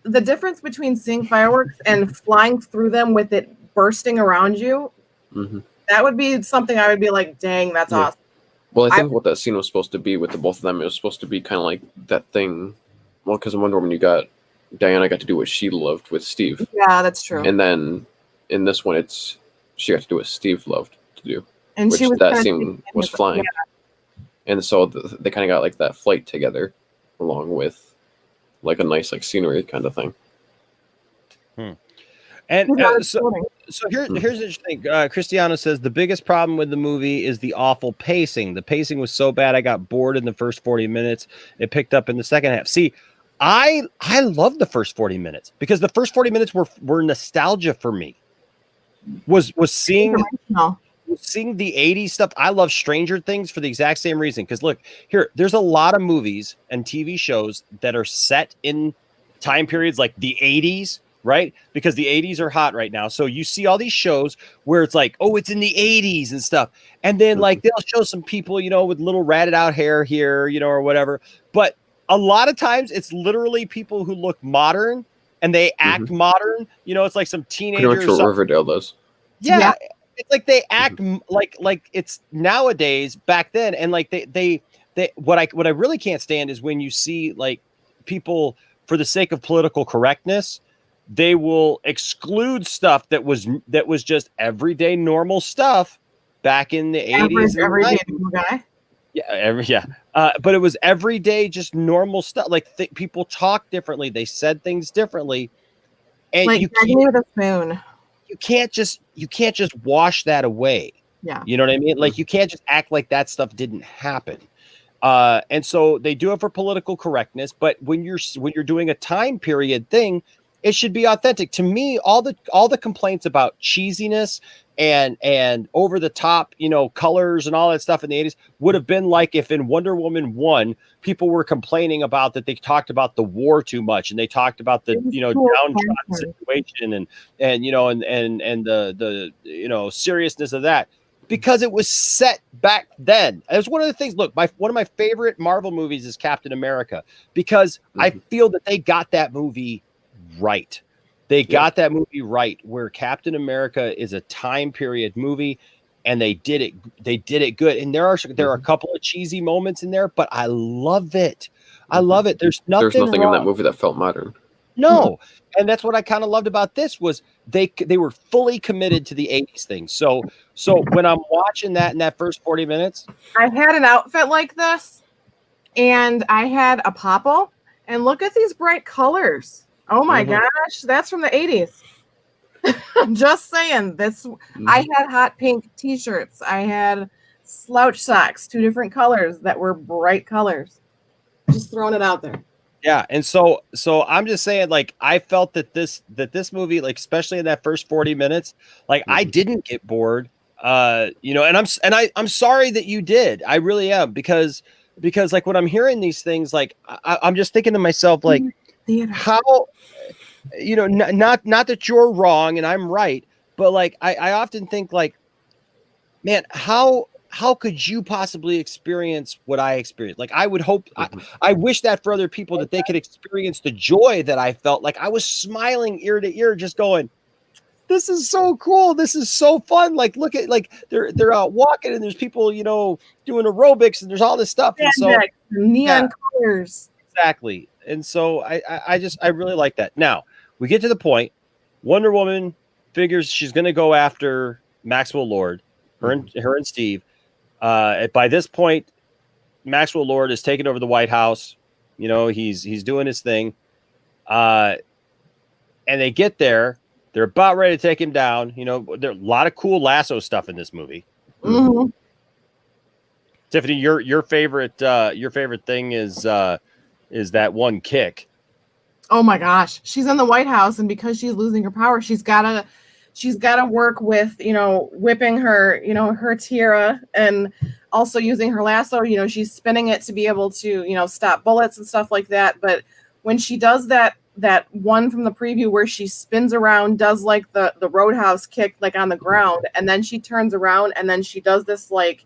the difference between seeing fireworks and flying through them with it bursting around you, That would be something I would be like, dang, that's awesome. Well, I think what that scene was supposed to be with the both of them, it was supposed to be kind of like that thing. Well, because in Wonder Woman, Diana got to do what she loved with Steve. Yeah, that's true. And then in this one, she got to do what Steve loved to do. And which she was that scene was flying. Yeah. And so they kind of got like that flight together along with like a nice like scenery kind of thing. And so here's interesting. Cristiano says the biggest problem with the movie is the awful pacing. The pacing was so bad I got bored in the first 40 minutes. It picked up in the second half. See, I love the first 40 minutes because the first 40 minutes were nostalgia for me. Was seeing the 80s stuff. I love Stranger Things for the exact same reason. Because look, there's a lot of movies and TV shows that are set in time periods like the 80s. Right? Because the 80s are hot right now. So you see all these shows where it's like, oh, it's in the 80s and stuff. And then like they'll show some people, with little ratted out hair here, or whatever. But a lot of times it's literally people who look modern and they act modern. It's like some teenager. Pretty much what Riverdale does. Yeah. It's like they act like it's nowadays back then. And like they what I really can't stand is when you see like people for the sake of political correctness, they will exclude stuff that was just everyday normal stuff back in the 80s. Everyday guy. Yeah, but it was everyday, just normal stuff. Like people talk differently, they said things differently, and like with a spoon. You can't just wash that away. Yeah, you know what I mean. Like you can't just act like that stuff didn't happen. And so they do it for political correctnness. But when you're doing a time period thing, it should be authentic. To me, all the complaints about cheesiness and over the top, colors and all that stuff in the 80s would have been like if in Wonder Woman 1, people were complaining about that they talked about the war too much and they talked about the downtrodden situation and the seriousness of that because it was set back then. It was one of the things. Look, one of my favorite Marvel movies is Captain America because I feel that they got that movie right. They got that movie right where Captain America is a time period movie and they did it good. And there are a couple of cheesy moments in there, but I love it. I love it. There's nothing in that movie that felt modern. No. And that's what I kind of loved about this was they were fully committed to the 80s thing. So when I'm watching that in that first 40 minutes, I had an outfit like this and I had a popple and look at these bright colors. Oh my gosh, that's from the 80s. I'm just saying this. I had hot pink t-shirts. I had slouch socks, 2 different colors that were bright colors. Just throwing it out there. Yeah, and so I'm just saying, like, I felt that this movie, like, especially in that first 40 minutes, like, I didn't get bored. And I'm sorry that you did. I really am because like when I'm hearing these things, like I'm just thinking to myself, like, how, not that you're wrong and I'm right, but like I often think like, man, how could you possibly experience what I experienced? Like I would hope, I wish that for other people that they could experience the joy that I felt. Like I was smiling ear to ear, just going, this is so cool. This is so fun. Like, look at, like they're out walking and there's people, doing aerobics and there's all this stuff. And so neon colors. Exactly. And so I really like that. Now we get to the point. Wonder Woman figures she's going to go after Maxwell Lord, her and Steve. By this point, Maxwell Lord has taken over the White House. He's doing his thing. And they get there. They're about ready to take him down. There are a lot of cool lasso stuff in this movie. Mm-hmm. Tiffany, your favorite thing is that one kick. Oh my gosh, she's in the White House, and because she's losing her power, she's gotta work with whipping her her tiara and also using her lasso. She's spinning it to be able to stop bullets and stuff like that. But when she does that one from the preview where she spins around, does like the roadhouse kick like on the ground, and then she turns around and then she does this like,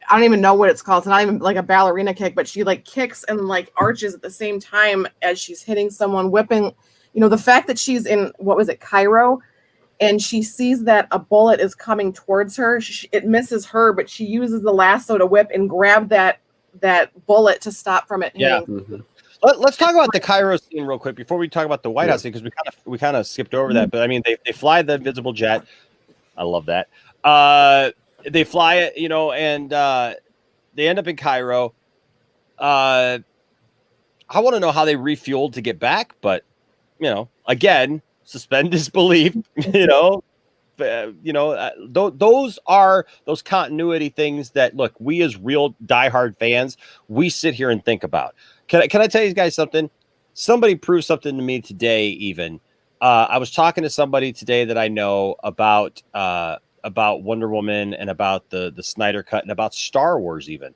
I don't even know what it's called. It's not even like a ballerina kick, but she like kicks and like arches at the same time as she's hitting someone, whipping. The fact that she's in, what was it, Cairo, and she sees that a bullet is coming towards her. It misses her, but she uses the lasso to whip and grab that bullet to stop from it hitting. Mhm. Let's talk about the Cairo scene real quick before we talk about the White House scene, because we kind of skipped over that. But I mean, they fly the invisible jet. I love that. They fly it, and they end up in Cairo. I want to know how they refueled to get back, but again, suspend disbelief. Those are those continuity things that, look, we as real diehard fans, we sit here and think about. Can I tell you guys something? Somebody proved something to me today. Even I was talking to somebody today that I know about Wonder Woman and about the Snyder Cut and about Star Wars even.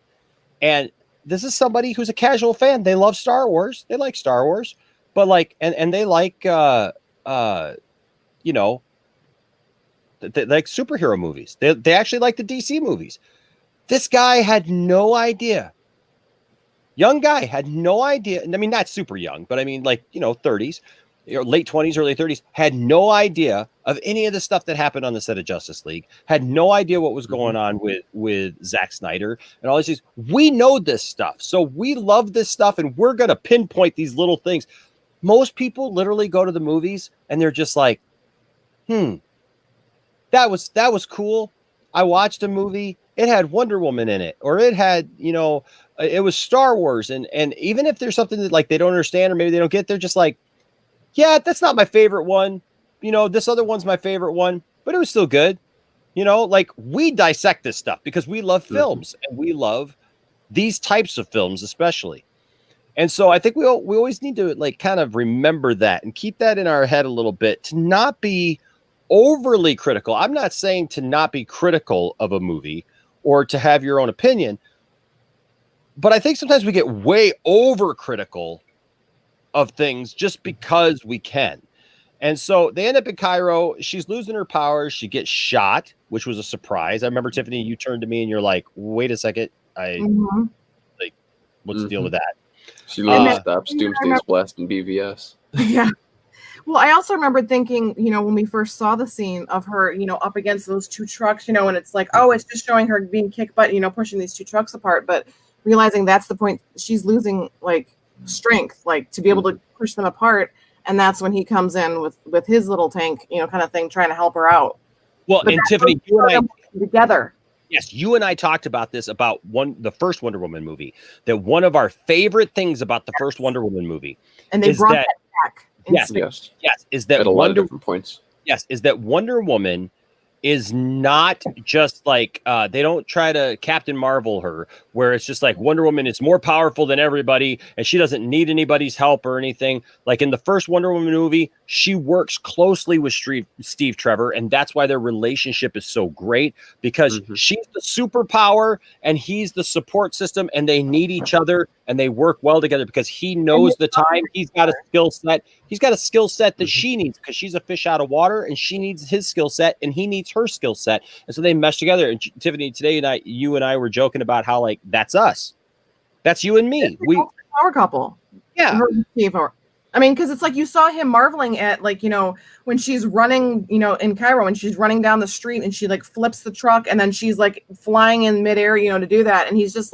And this is somebody who's a casual fan. They love Star Wars. They like Star Wars, but and they like they like superhero movies. They actually like the DC movies. This guy had no idea. Young guy had no idea. I mean, not super young, but I mean, 30s, late 20s, early 30s, had no idea of any of the stuff that happened on the set of Justice League, had no idea what was going on with Zack Snyder and all these things. We know this stuff. So we love this stuff, and we're going to pinpoint these little things. Most people literally go to the movies and they're just like, that was cool. I watched a movie. It had Wonder Woman in it, or it had, it was Star Wars. And even if there's something that they don't understand or maybe they don't get, they're just like, yeah, that's not my favorite one. This other one's my favorite one, but it was still good. We dissect this stuff because we love films and we love these types of films, especially. And so I think we always need to kind of remember that and keep that in our head a little bit, to not be overly critical. I'm not saying to not be critical of a movie or to have your own opinion, but I think sometimes we get way overcritical of things just because we can. And so they end up in Cairo. She's losing her powers. She gets shot, which was a surprise. I remember, Tiffany, you turned to me and you're like, wait a second. What's the deal with that? She literally stops Doomsday's blasting BVS. Yeah. Well, I also remember thinking, when we first saw the scene of her, up against those two trucks, and it's like, oh, it's just showing her being kicked butt, pushing these two trucks apart. But realizing that's the point, she's losing strength, to be able to push them apart. And that's when he comes in with his little tank, kind of thing, trying to help her out. Well, and Tiffany, you and I together. Yes, you and I talked about this about the first Wonder Woman movie. That one of our favorite things about the first Wonder Woman movie, and they brought that back. Yes, is that at a lot of different points. Yes, is that Wonder Woman is not just they don't try to Captain Marvel her, where it's just Wonder Woman is more powerful than everybody and she doesn't need anybody's help or anything. Like in the first Wonder Woman movie, she works closely with Steve Trevor, and that's why their relationship is so great, because she's the superpower and he's the support system, and they need each other and they work well together because he knows the time. He's got a skill set. He's got a skill set that she needs because she's a fish out of water, and she needs his skill set and he needs her skill set. And so they mesh together. And Tiffany, today you and I were joking about how that's us. That's you and me. We power couple. Yeah. I mean, because it's you saw him marveling at when she's running, in Cairo, and she's running down the street and she flips the truck, and then she's flying in midair, to do that. And he's just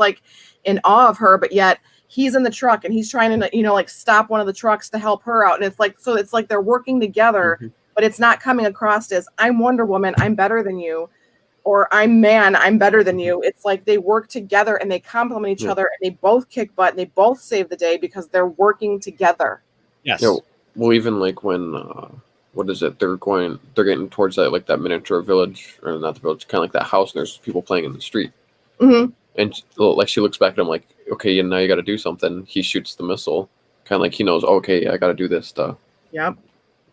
in awe of her, but yet he's in the truck and he's trying to, stop one of the trucks to help her out. And it's like they're working together, but it's not coming across as I'm Wonder Woman, I'm better than you, or I'm man, I'm better than you. It's they work together and they complement each other, and they both kick butt and they both save the day because they're working together. Yes. Well, even when what is it? They're getting towards that that miniature village, or not the village, kind of that house, and there's people playing in the street. And she looks back at him okay, and now you got to do something. He shoots the missile, kind of he knows, okay, I got to do this stuff. Yep.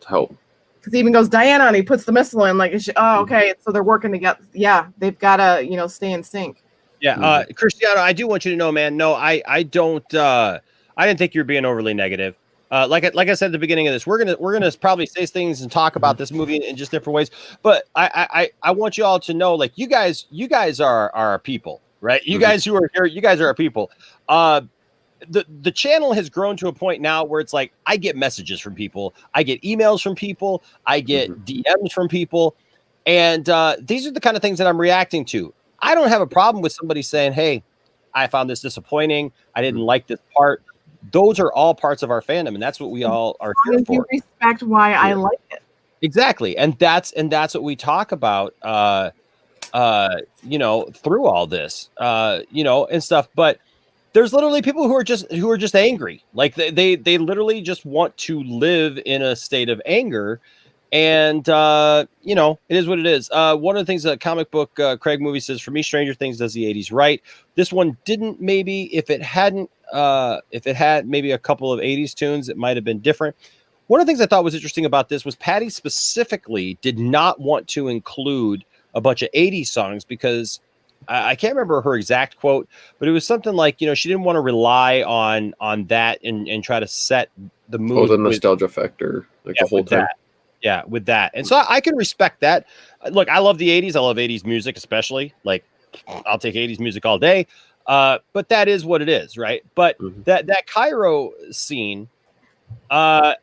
To help. Because he even goes Diana, and he puts the missile in. Okay, so they're working together. Yeah, they've got to stay in sync. Yeah, Cristiano, I do want you to know, man. No, I don't. I didn't think you were being overly negative. Like I said at the beginning of this, we're gonna probably say things and talk about this movie in just different ways. But I want you all to know, you guys are our people, right? You guys who are here, you guys are our people. the channel has grown to a point now where it's like I get messages from people, I get emails from people, I get DMs from people, and these are the kind of things that I'm reacting to. I don't have a problem with somebody saying, "Hey, I found this disappointing. I didn't like this part." Those are all parts of our fandom, and that's what we all are here for. You respect why I like it. Exactly, and that's what we talk about. Through all this, and stuff, but. There's literally people who are just angry. Like they literally just want to live in a state of anger. And, it is what it is. One of the things that comic book Craig movie says, for me, Stranger Things does the 80s right. This one didn't. Maybe if it had maybe a couple of 80s tunes, it might have been different. One of the things I thought was interesting about this was Patty specifically did not want to include a bunch of 80s songs because I can't remember her exact quote, but it was something like, she didn't want to rely on that and try to set the mood. Oh, the nostalgia factor, the whole time. Yeah, with that. And so I can respect that. Look, I love the 80s. I love 80s music, especially. Like, I'll take 80s music all day. But that is what it is, right? But that Cairo scene, like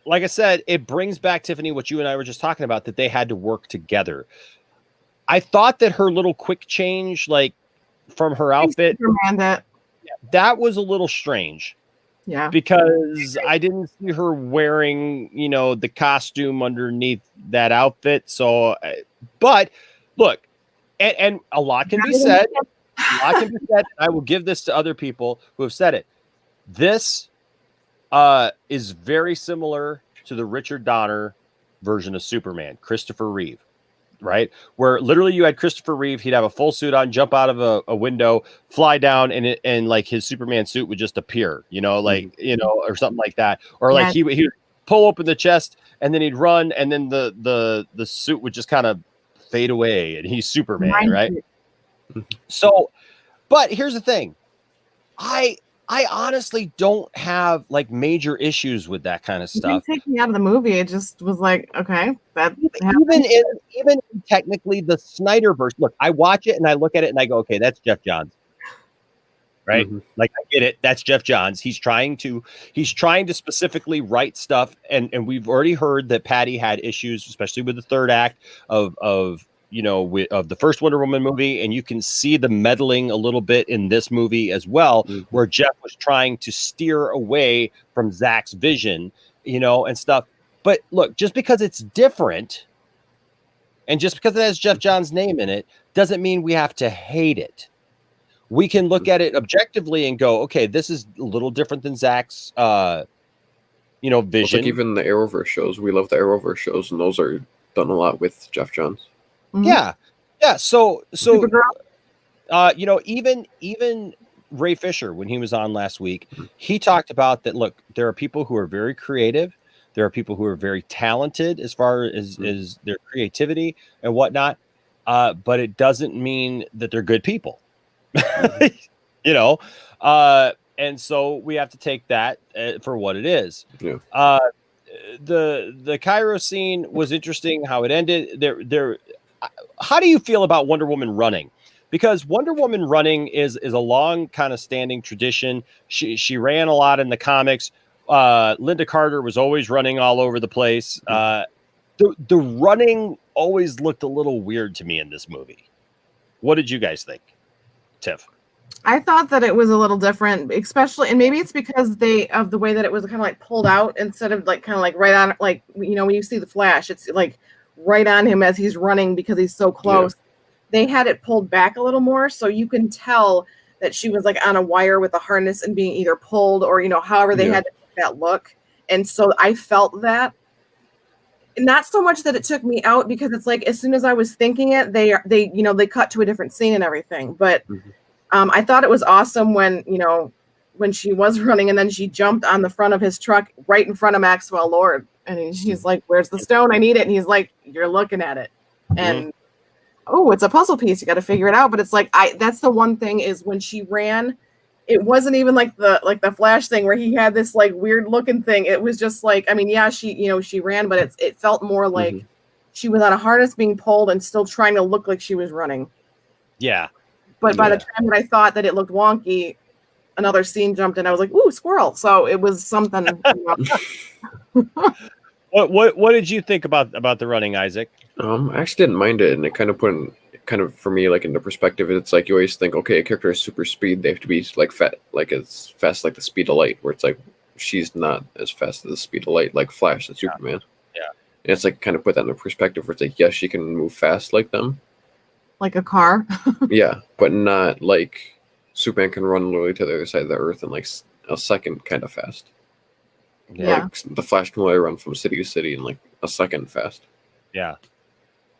I said, it brings back, Tiffany, what you and I were just talking about, that they had to work together. I thought that her little quick change, like from her outfit, that was a little strange. Yeah. Because I didn't see her wearing, the costume underneath that outfit. So, but look, and a lot can be said. I will give this to other people who have said it. This is very similar to the Richard Donner version of Superman, Christopher Reeve. Right, where literally you had Christopher Reeve, he'd have a full suit on, jump out of a window, fly down, and like his Superman suit would just appear, or something like that, or like he would pull open the chest and then he'd run, and then the suit would just kind of fade away, and he's Superman, right? So, but here's the thing, I honestly don't have like major issues with that kind of stuff. It didn't take me out of the movie. It just was like, okay, that even in technically the Snyderverse. Look, I watch it and I look at it and I go, okay, that's Jeff Johns, right? Like I get it. That's Jeff Johns. He's trying to specifically write stuff, and we've already heard that Patty had issues, especially with the third act of the first Wonder Woman movie, and you can see the meddling a little bit in this movie as well, where Jeff was trying to steer away from Zach's vision, and stuff. But look, just because it's different, and just because it has Jeff Johns' name in it, doesn't mean we have to hate it. We can look at it objectively and go, okay, this is a little different than Zach's, vision. It's like even the Arrowverse shows, we love the Arrowverse shows, and those are done a lot with Jeff Johns. Yeah. So even Ray Fisher, when he was on last week, he talked about that. Look, there are people who are very creative. There are people who are very talented as far as their creativity and whatnot. But it doesn't mean that they're good people, and so we have to take that for what it is. Yeah. The Cairo scene was interesting. How it ended there. How do you feel about Wonder Woman running? Because Wonder Woman running is a long kind of standing tradition. She ran a lot in the comics. Linda Carter was always running all over the place. The running always looked a little weird to me in this movie. What did you guys think, Tiff? I thought that it was a little different, especially, and maybe it's because of the way that it was kind of like pulled out instead of like kind of like right on, like, when you see the Flash, it's like right on him as he's running because he's so close. Yeah. They had it pulled back a little more, so you can tell that she was like on a wire with a harness and being either pulled or, however they had to make that look. And so I felt that. Not so much that it took me out, because it's like as soon as I was thinking it, they cut to a different scene and everything. But I thought it was awesome when she was running and then she jumped on the front of his truck right in front of Maxwell Lord. And she's like, "Where's the stone? I need it." And he's like, "You're looking at it." And it's a puzzle piece. You got to figure it out. But it's like, that's the one thing is when she ran, it wasn't even like the Flash thing where he had this like weird looking thing. It was just like, she ran, but it felt more like she was on a harness being pulled and still trying to look like she was running. Yeah. But by the time that I thought that it looked wonky, another scene jumped in, I was like, ooh, squirrel. So it was something. What did you think about the running, Isaac? I actually didn't mind it, and it kind of put for me like into perspective. It's like you always think, okay, a character has super speed, they have to be like as fast like the speed of light, where it's like she's not as fast as the speed of light like Flash and Superman. Yeah. And it's like kind of put that into perspective where it's like, yes, she can move fast like them. Like a car. Yeah, but not like Superman can run literally to the other side of the earth in like a second kind of fast. Yeah. Like the Flash can only run from city to city in like a second fast. Yeah.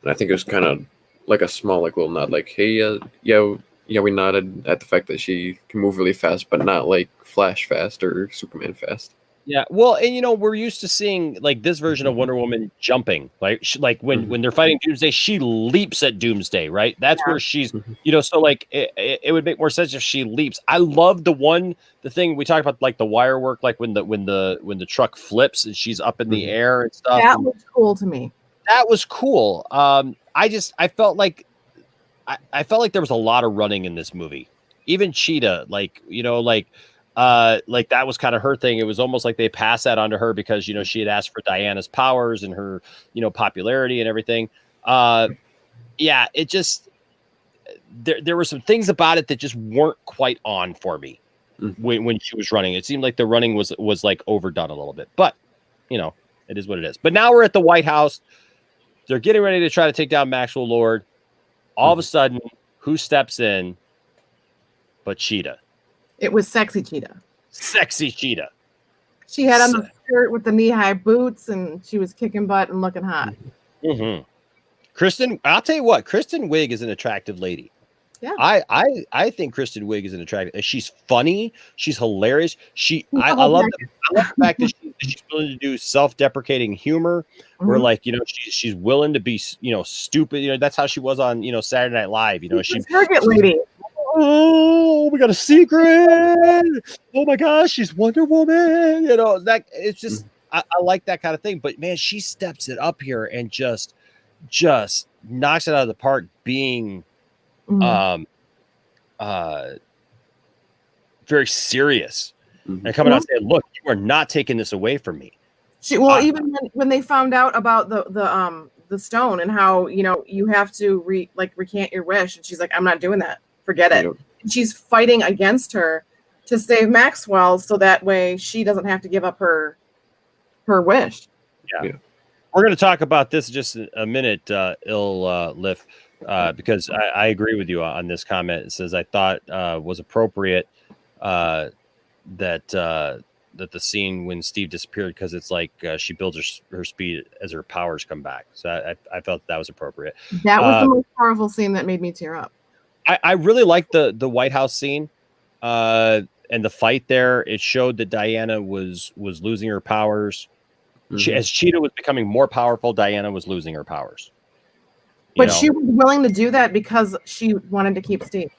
And I think it was kind of like a small like little nod, like, hey, yeah, we nodded at the fact that she can move really fast, but not like Flash fast or Superman fast. Yeah, well, and we're used to seeing like this version of Wonder Woman jumping, like when they're fighting Doomsday, she leaps at Doomsday, right? That's where she's, so like it would make more sense if she leaps. I love the thing we talked about, like the wire work, like when the truck flips and she's up in the air and stuff. That was cool to me. That was cool. I felt like there was a lot of running in this movie. Even Cheetah, like that was kind of her thing. It was almost like they passed that on to her because, she had asked for Diana's powers and her, popularity and everything. It just, there were some things about it that just weren't quite on for me when she was running. It seemed like the running was like overdone a little bit, but it is what it is. But now we're at the White House. They're getting ready to try to take down Maxwell Lord. All of a sudden, who steps in but Cheetah? It was sexy Cheetah. Sexy Cheetah. She had on the skirt with the knee-high boots, and she was kicking butt and looking hot. Mm-hmm. Kristen, I'll tell you what, Kristen Wiig is an attractive lady. Yeah. I think Kristen Wiig is an attractive. She's funny. She's hilarious. I love the fact that she's willing to do self-deprecating humor. Where she's willing to be stupid. That's how she was on Saturday Night Live. She's Target lady. Oh, we got a secret. Oh my gosh, she's Wonder Woman. That it's just I like that kind of thing. But man, she steps it up here and just knocks it out of the park, being very serious and coming out and saying, "Look, you are not taking this away from me." Even when they found out about the stone and how you have to recant your wish, and she's like, "I'm not doing that. Forget it." And she's fighting against her to save Maxwell, so that way she doesn't have to give up her wish. Yeah. We're going to talk about this in just a minute, Lif, because I agree with you on this comment. It says I thought was appropriate that the scene when Steve disappeared, because it's like she builds her speed as her powers come back. So I felt that was appropriate. That was the most powerful scene that made me tear up. I really liked the White House scene and the fight there. It showed that Diana was losing her powers. As Cheetah was becoming more powerful, Diana was losing her powers. But she was willing to do that because she wanted to keep Steve.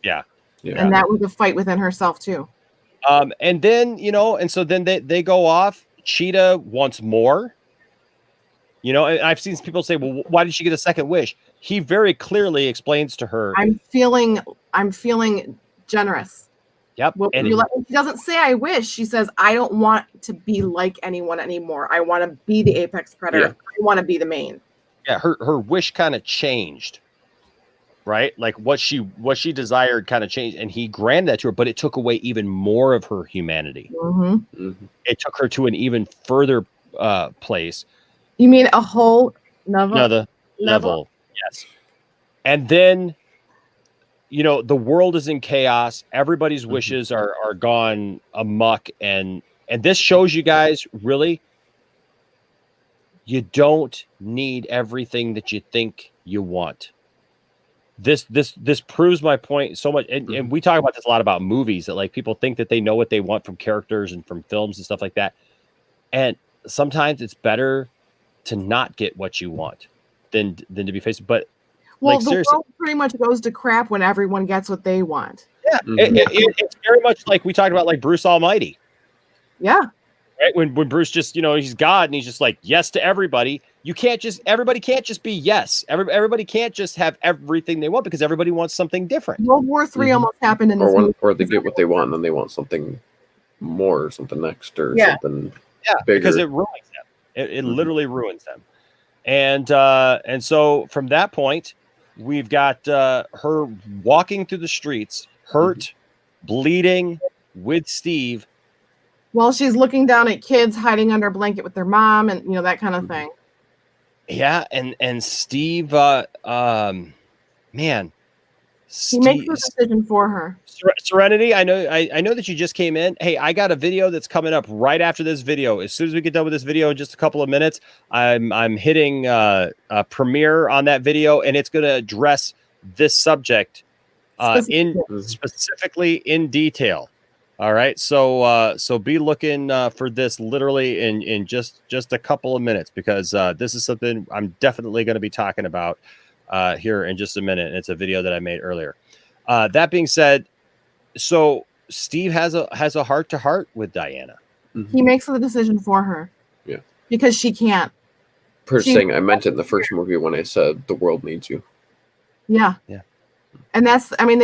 Yeah. And that was a fight within herself too. And then, and so then they go off. Cheetah wants more. And I've seen people say, well, why did she get a second wish? He very clearly explains to her, I'm feeling generous. Yep. And she doesn't say I wish. She says, I don't want to be like anyone anymore. I want to be the apex predator. I want to be the main. Yeah, her wish kind of changed. Right? Like what she desired kind of changed, and he granted that to her, but it took away even more of her humanity. It took her to an even further place. You mean a whole another level? Yes. And then, the world is in chaos. Everybody's wishes are gone amok, and this shows you guys really, you don't need everything that you think you want. This proves my point so much, and we talk about this a lot about movies, that like people think that they know what they want from characters and from films and stuff like that, and sometimes it's better to not get what you want than to be faced. But the world pretty much goes to crap when everyone gets what they want. Yeah, it's very much like we talked about, like Bruce Almighty. Yeah, right. When Bruce just he's God and he's just like yes to everybody. everybody can't just be yes. Everybody can't just have everything they want because everybody wants something different. World War III almost happened in this movie. Or they get what they want and then they want something more or something next or something bigger. Because it ruins them. It literally ruins them. And so from that point, we've got her walking through the streets, hurt, bleeding with Steve. While she's looking down at kids hiding under a blanket with their mom and, that kind of thing. Yeah. And Steve, man. He makes the decision for her. Serenity, I know that you just came in. Hey, I got a video that's coming up right after this video. As soon as we get done with this video in just a couple of minutes, I'm hitting a premiere on that video, and it's going to address this subject specifically in detail. All right, so be looking for this literally in just a couple of minutes, because this is something I'm definitely going to be talking about here in just a minute. And it's a video that I made earlier. That being said, so Steve has a heart-to-heart with Diana. He makes the decision for her. Yeah. Because she can't. First thing I meant it in the first movie when I said the world needs you. Yeah. Yeah. And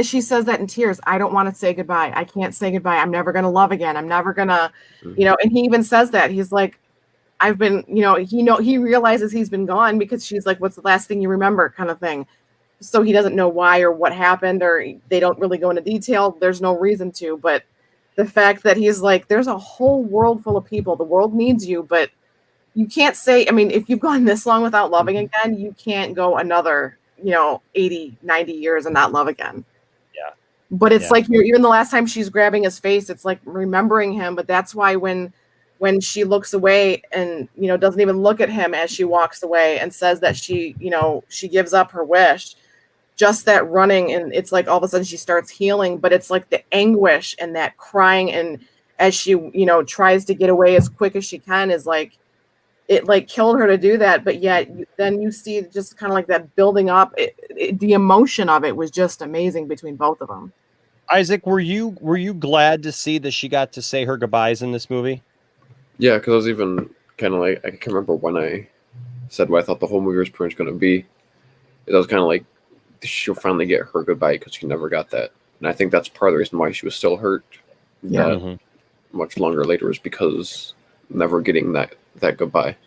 she says that in tears. I don't want to say goodbye. I can't say goodbye. I'm never going to love again. I'm never going to, and he even says that. He's like, I've been, he realizes he's been gone because she's like, what's the last thing you remember kind of thing. So he doesn't know why or what happened, or they don't really go into detail. There's no reason to, but the fact that he's like, there's a whole world full of people. The world needs you, but you can't say, if you've gone this long without loving again, you can't go another, 80, 90 years and not love again. Yeah. But it's like, even the last time she's grabbing his face, it's like remembering him. But that's why when she looks away and, doesn't even look at him as she walks away and says that she gives up her wish, just that running, and it's like all of a sudden she starts healing, but it's like the anguish and that crying, and as she tries to get away as quick as she can, is like, it like killed her to do that. But yet then you see just kind of like that building up. The emotion of it was just amazing between both of them. Isaac, were you glad to see that she got to say her goodbyes in this movie? Yeah, because I was even kind of like, I can't remember when I said what I thought the whole movie was pretty much going to be. It was kind of like she'll finally get her goodbye, because she never got that. And I think that's part of the reason why she was still hurt. Yeah. Much longer later was because never getting that goodbye.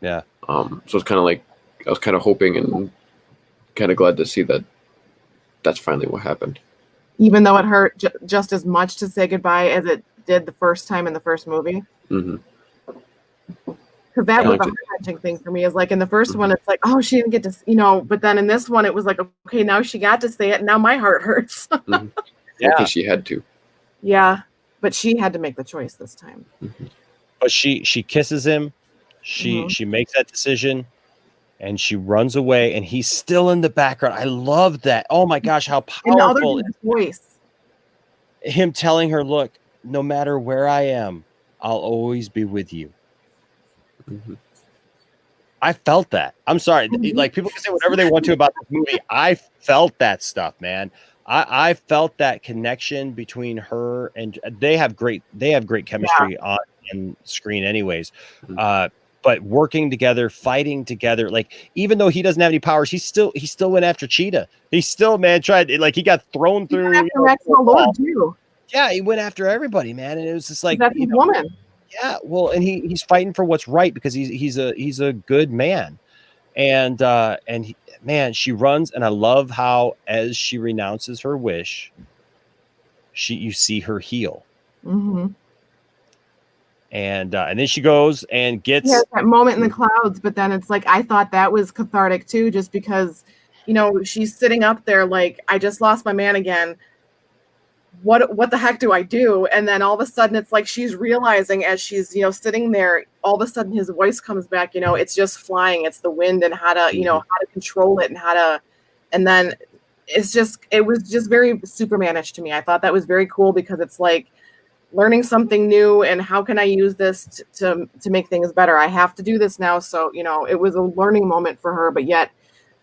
Yeah. So it's kind of like, I was kind of hoping and kind of glad to see that that's finally what happened. Even though it hurt just as much to say goodbye as it did the first time in the first movie. Mm-hmm. Because that was the heart-wrenching thing for me, is like in the first one, it's like, oh, she didn't get to, but then in this one, it was like, okay, now she got to say it. And now my heart hurts. Mm-hmm. Yeah. Because she had to. Yeah. But she had to make the choice this time. Mm-hmm. But she kisses him. She makes that decision, and she runs away, and he's still in the background. I love that. Oh my gosh, how powerful. And the other voice. Him telling her, look, no matter where I am, I'll always be with you. Mm-hmm. I felt that. I'm sorry. Like, people can say whatever they want to about this movie. I felt that stuff, man. I felt that connection between her, and they have great chemistry on screen anyways. But working together, fighting together, like, even though he doesn't have any powers, he still went after Cheetah. He still, man, tried, like, he got thrown through. Yeah, he went after everybody, man. And it was just like, that's his woman. Yeah, well, and he's fighting for what's right, because he's a good man, and man, she runs, and I love how as she renounces her wish, you see her heal, and then she goes and gets that moment in the clouds. But then it's like, I thought that was cathartic too, just because she's sitting up there like, I just lost my man again. What the heck do I do? And then all of a sudden it's like she's realizing, as she's sitting there, all of a sudden his voice comes back. It's just flying, it's the wind, and how to how to control it, and then it was just very Supermanish to me. I thought that was very cool, because it's like learning something new, and how can I use this to make things better? I have to do this now. So it was a learning moment for her, but yet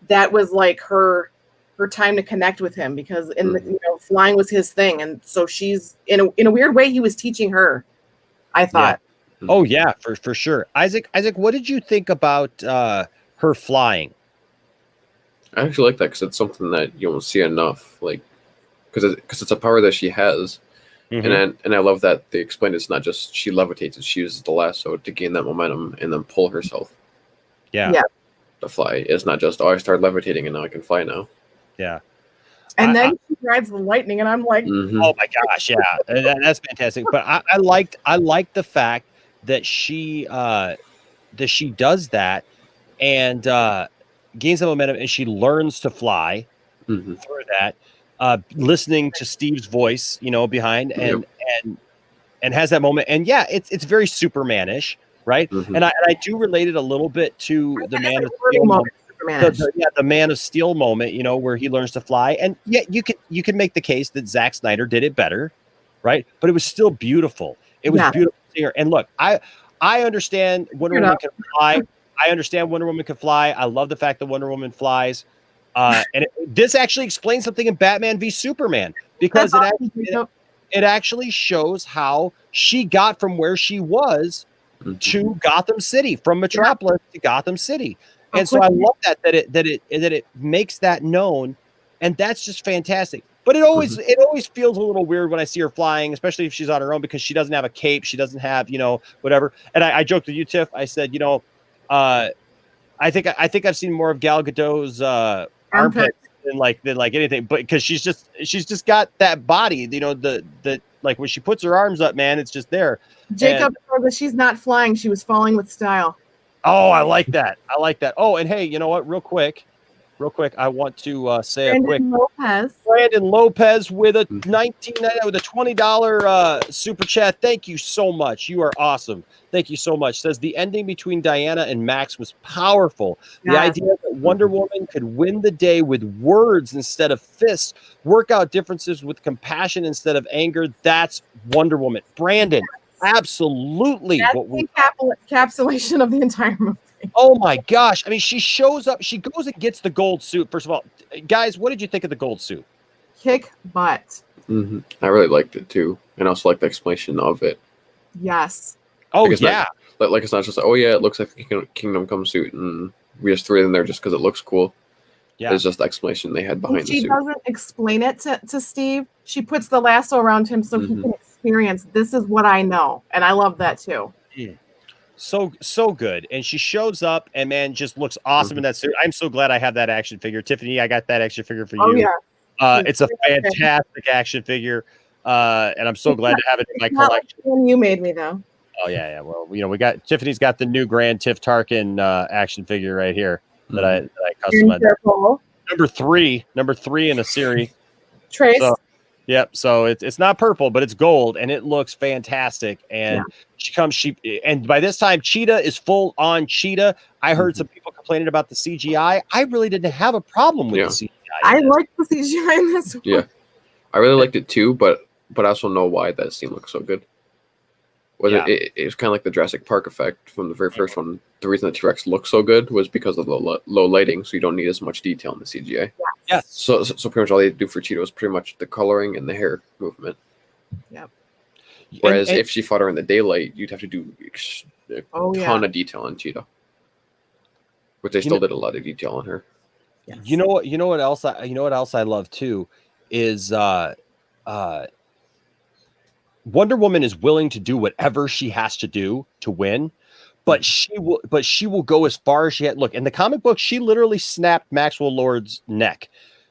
that was like her time to connect with him, because flying was his thing, and so she's in a weird way, he was teaching her, I thought. Oh yeah, for sure. Isaac, what did you think about her flying? I actually like that because it's something that you don't see enough. Like, because it's a power that she has, Mhm. and I love that they explain it's not just she levitates; it's she uses the lasso to gain that momentum and then pull herself Yeah, Yeah. to fly. It's not just I started levitating and now I can fly now. yeah. And then she rides the lightning, and I'm like, Mm-hmm. Oh my gosh, yeah, that's fantastic. But I liked the fact that she does that and gains the momentum, and she learns to fly Mm-hmm. through that. Listening to Steve's voice, behind, Yep. and has that moment. And yeah, it's very Superman-ish, right? Mm-hmm. And I do relate it a little bit to the Man of Steel moment. The Man of Steel moment, where he learns to fly. And yeah, you can make the case that Zack Snyder did it better, right? But it was still beautiful. It was beautiful to see her. And look, I understand Wonder Woman can fly. I understand Wonder Woman can fly. I love the fact that Wonder Woman flies. And this actually explains something in Batman v Superman, because it actually shows how she got from where she was to Gotham City, from Metropolis to Gotham City. And so I love that it makes that known, and that's just fantastic. But it always feels a little weird when I see her flying, especially if she's on her own, because she doesn't have a cape, she doesn't have whatever. And I joked with you, Tiff. I said, I think I've seen more of Gal Gadot's armpits than like anything, but because she's just got that body, the like when she puts her arms up, man, it's just there. Jacob said that she's not flying; she was falling with style. Oh, I like that. Oh, and hey, you know what? Real quick, I want to say Brandon Lopez. Brandon Lopez with a $20 super chat. Thank you so much. You are awesome. Thank you so much. Says the ending between Diana and Max was powerful. The idea that Wonder Woman could win the day with words instead of fists, work out differences with compassion instead of anger. That's Wonder Woman. Brandon, absolutely. That's the encapsulation of the entire movie. Oh my gosh. I mean, she shows up, she goes and gets the gold suit. First of all, guys, what did you think of the gold suit? Kick butt. Mm-hmm. I really liked it too. And I also like the explanation of it. Yes. Oh, like yeah. Like it's not just, oh yeah, it looks like a Kingdom Come suit and we just threw it in there just because it looks cool. Yeah. It's just the explanation they had behind the suit. She doesn't explain it to Steve. She puts the lasso around him so he can experience, this is what I know. And I love that too. So good. And she shows up and man just looks awesome in that suit. I'm so glad I have that action figure. Tiffany, I got that action figure for you. Oh yeah. It's a fantastic action figure. And I'm so glad to have it in my collection. Like you made me though. Oh yeah. Well, Tiffany's got the new Grand Tiff Tarkin action figure right here that I customized. Number three in a series. Trace. Yep. So it's not purple, but it's gold, and it looks fantastic. And and by this time, Cheetah is full on Cheetah. I heard some people complaining about the CGI. I really didn't have a problem with the CGI. I like the CGI in this one. Yeah, I really liked it too, but I also know why that scene looks so good. It was kind of like the Jurassic Park effect from the very first one. The reason the T-Rex looked so good was because of the low lighting, so you don't need as much detail in the CGI. Yes. So pretty much all they do for Cheetah was pretty much the coloring and the hair movement. Yep. Whereas if she fought her in the daylight, you'd have to do a ton of detail on Cheetah. But they still did a lot of detail on her. Yes. You know what else I love too is Wonder Woman is willing to do whatever she has to do to win, but she will go as far as she had. Look, in the comic book, she literally snapped Maxwell Lord's neck.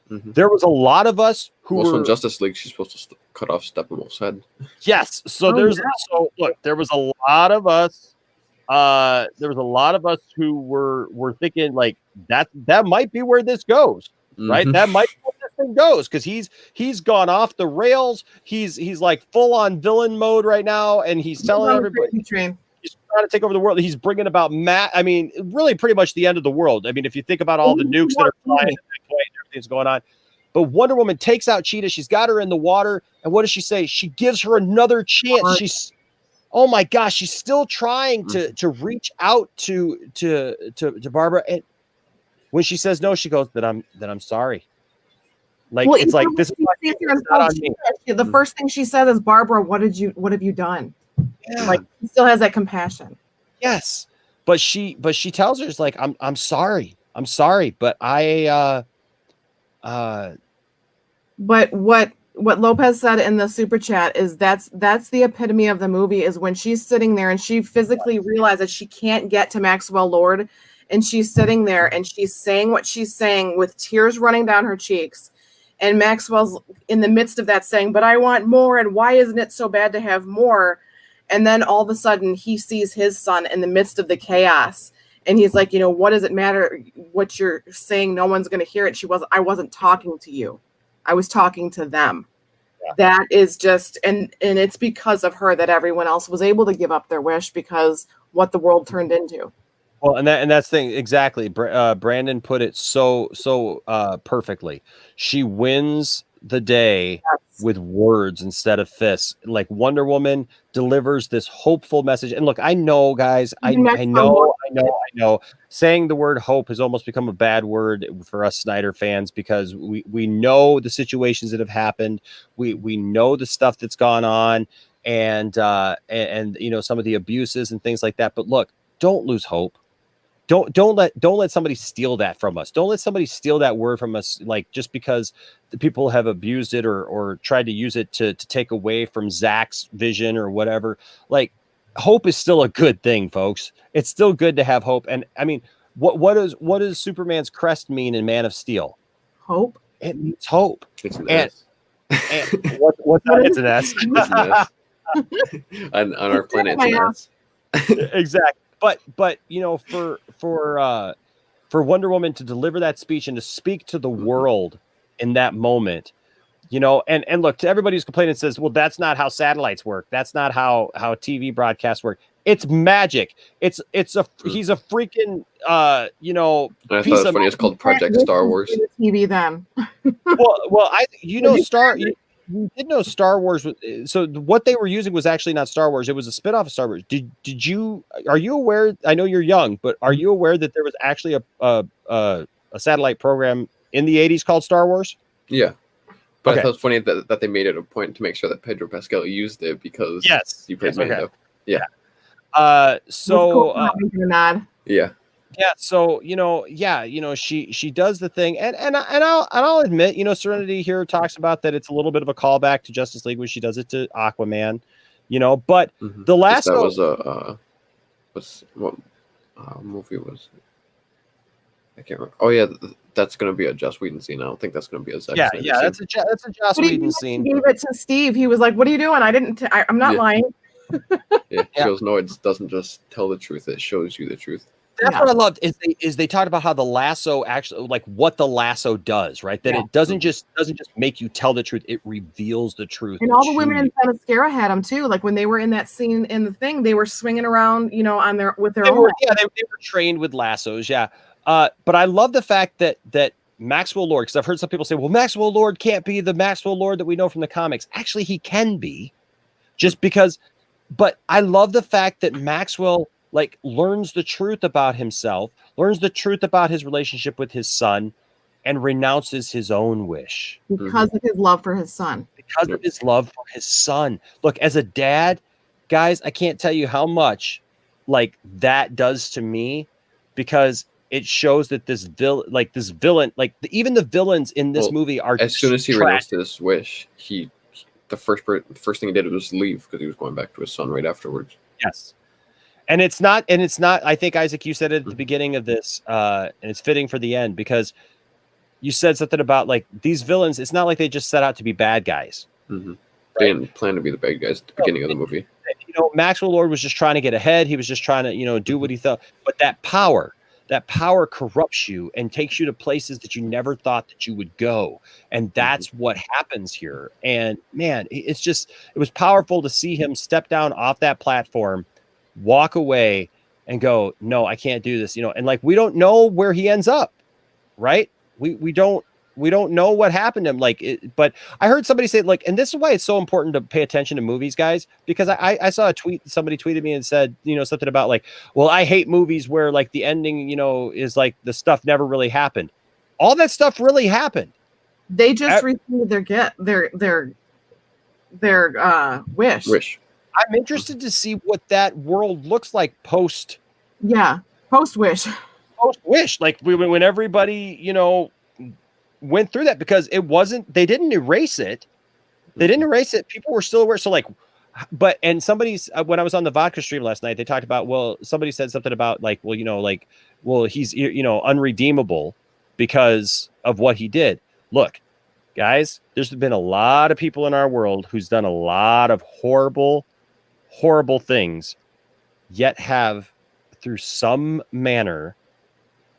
There was a lot of us who also were in Justice League, she's supposed to cut off Steppenwolf's head. Yes. So there was a lot of us. There was a lot of us who were thinking like that might be where this goes, right? That might be where this thing goes, because he's gone off the rails. He's like full on villain mode right now, and he's telling everybody he's trying to take over the world. He's bringing about really pretty much the end of the world. I mean, if you think about all the nukes that are flying at that point, everything's going on. But Wonder Woman takes out Cheetah. She's got her in the water, and what does she say? She gives her another chance. Oh my gosh, she's still trying to reach out to Barbara, and when she says no, she goes, "Then I'm sorry." Like it's like this is not on me. The first thing she said is, "Barbara, what have you done?" Yeah. Like he still has that compassion. Yes. But she tells her, it's like, I'm sorry. I'm sorry, but But what Lopez said in the super chat is that's the epitome of the movie, is when she's sitting there and she physically realizes she can't get to Maxwell Lord, and she's sitting there and she's saying what she's saying with tears running down her cheeks, and Maxwell's in the midst of that saying, but I want more, and why isn't it so bad to have more? And then all of a sudden he sees his son in the midst of the chaos, and he's like, what does it matter what you're saying? No one's going to hear it. I wasn't talking to you. I was talking to them. Yeah. That is just, and it's because of her that everyone else was able to give up their wish, because what the world turned into. Well, and that's the thing exactly. Brandon put it so perfectly. She wins the day with words instead of fists. Like Wonder Woman delivers this hopeful message. And look, I know, guys, I know. Saying the word hope has almost become a bad word for us Snyder fans, because we know the situations that have happened. We know the stuff that's gone on, and some of the abuses and things like that. But look, don't lose hope. Don't let somebody steal that from us. Don't let somebody steal that word from us, like just because the people have abused it or tried to use it to take away from Zach's vision or whatever. Like, hope is still a good thing, folks. It's still good to have hope. And I mean, what does Superman's crest mean in Man of Steel? Hope. It means hope. It's an S. And what's that? It's an S. It's an S. on our planet, it's an S. Exactly. But for Wonder Woman to deliver that speech and to speak to the world in that moment, and look, to everybody who's complaining, says, well, that's not how satellites work. That's not how TV broadcasts work. It's magic. He's a freaking I thought it was funny. It's called Project Star Wars. TV then. You did know Star Wars. So what they were using was actually not Star Wars. It was a spinoff of Star Wars. Are you aware? I know you're young, but are you aware that there was actually a satellite program in the 80s called Star Wars? Yeah. But I thought it was funny that they made it a point to make sure that Pedro Pascal used it, because he played Mando. Yeah. Yeah, so she does the thing, and I'll admit, Serenity here talks about that it's a little bit of a callback to Justice League when she does it to Aquaman, but the last that was what movie was it? I can't remember. Oh yeah, that's going to be a Joss Whedon scene. I don't think that's going to be a Zack Snyder scene. That's a Joss Whedon scene. He gave it to Steve. He was like, "What are you doing? I'm not lying." Yeah, she goes, no, it doesn't just tell the truth; it shows you the truth. That's what I loved is they talked about how the lasso actually, like what the lasso does, right? That it doesn't just make you tell the truth; it reveals the truth. And all the women in Themyscira had them too. Like when they were in that scene in the thing, they were swinging around, on their own. They were trained with lassos, yeah. But I love the fact that Maxwell Lord, because I've heard some people say, well, Maxwell Lord can't be the Maxwell Lord that we know from the comics. Actually, he can be, just because. But I love the fact that Maxwell learns the truth about himself, learns the truth about his relationship with his son, and renounces his own wish because of his love for his son. Because of his love for his son. Look, as a dad, guys, I can't tell you how much that does to me, because it shows that this villain, even the villains in this movie are. As soon as he renounced his wish, the first thing he did was leave, because he was going back to his son right afterwards. Yes. And it's not, I think, Isaac, you said it at the beginning of this, and it's fitting for the end, because you said something about these villains. It's not like they just set out to be bad guys. Mm-hmm. Right? They didn't plan to be the bad guys at the beginning of the movie. Maxwell Lord was just trying to get ahead. He was just trying to, do what he thought. But that power corrupts you and takes you to places that you never thought that you would go. And that's what happens here. And man, it was powerful to see him step down off that platform, walk away, and go, no, I can't do this. And we don't know where he ends up, right? We don't know what happened to him. But I heard somebody say, and this is why it's so important to pay attention to movies, guys, because I saw a tweet, somebody tweeted me and said, something about well, I hate movies where the ending, is the stuff never really happened. All that stuff really happened. They just received their wish. I'm interested to see what that world looks like post Post-Wish. Wish, like when everybody, went through that, because they didn't erase it. They didn't erase it. People were still aware. So like, and somebody's, when I was on the vodka stream last night, they talked about, well, somebody said something about like, well, he's, unredeemable because of what he did. Look, guys, there's been a lot of people in our world who's done a lot of horrible, horrible things, yet have, through some manner,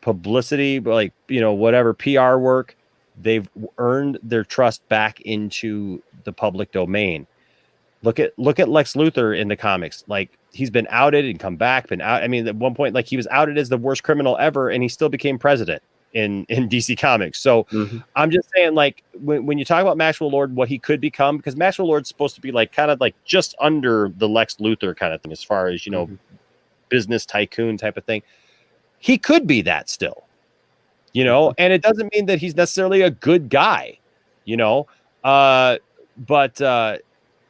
publicity, like, whatever PR work, they've earned their trust back into the public domain. Look at Lex Luthor in the comics. Like, he's been outed and come back, been out. I mean, at one point, like, he was outed as the worst criminal ever, and he still became president in DC Comics. So I'm just saying, like, when you talk about Maxwell Lord, what he could become, because Maxwell Lord's supposed to be like kind of like just under the Lex Luthor kind of thing, as far as, business tycoon type of thing. He could be that still, and it doesn't mean that he's necessarily a good guy, but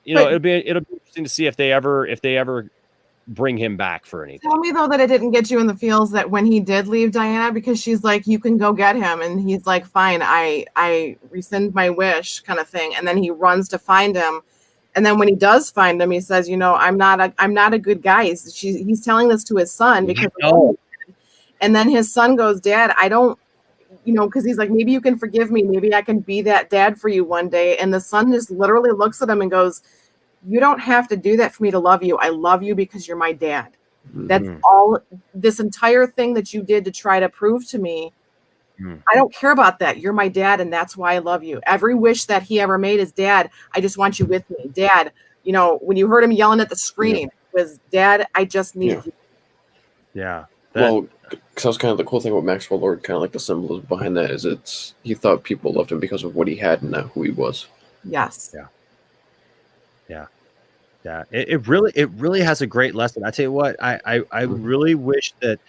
it'll be interesting to see if they ever bring him back for anything. Tell me though that it didn't get you in the feels that when he did leave Diana, because she's like, you can go get him, and he's like, fine, I rescind my wish, kind of thing, and then he runs to find him, and then when he does find him, he says, I'm not a good guy. He's telling this to his son because, and then his son goes, Dad, I don't, because he's like, maybe you can forgive me, maybe I can be that dad for you one day, and the son just literally looks at him and goes, you don't have to do that for me to love you. I love you because you're my dad. That's all. This entire thing that you did to try to prove to me, I don't care about that. You're my dad, and that's why I love you. Every wish that he ever made is, Dad, I just want you with me. Dad, when you heard him yelling at the screen, was, Dad, I just need you. Yeah. Well, because that was kind of the cool thing about Maxwell Lord, kind of like the symbolism behind that is he thought people loved him because of what he had and not who he was. Yes. Yeah. It really has a great lesson. I tell you what, I really wish that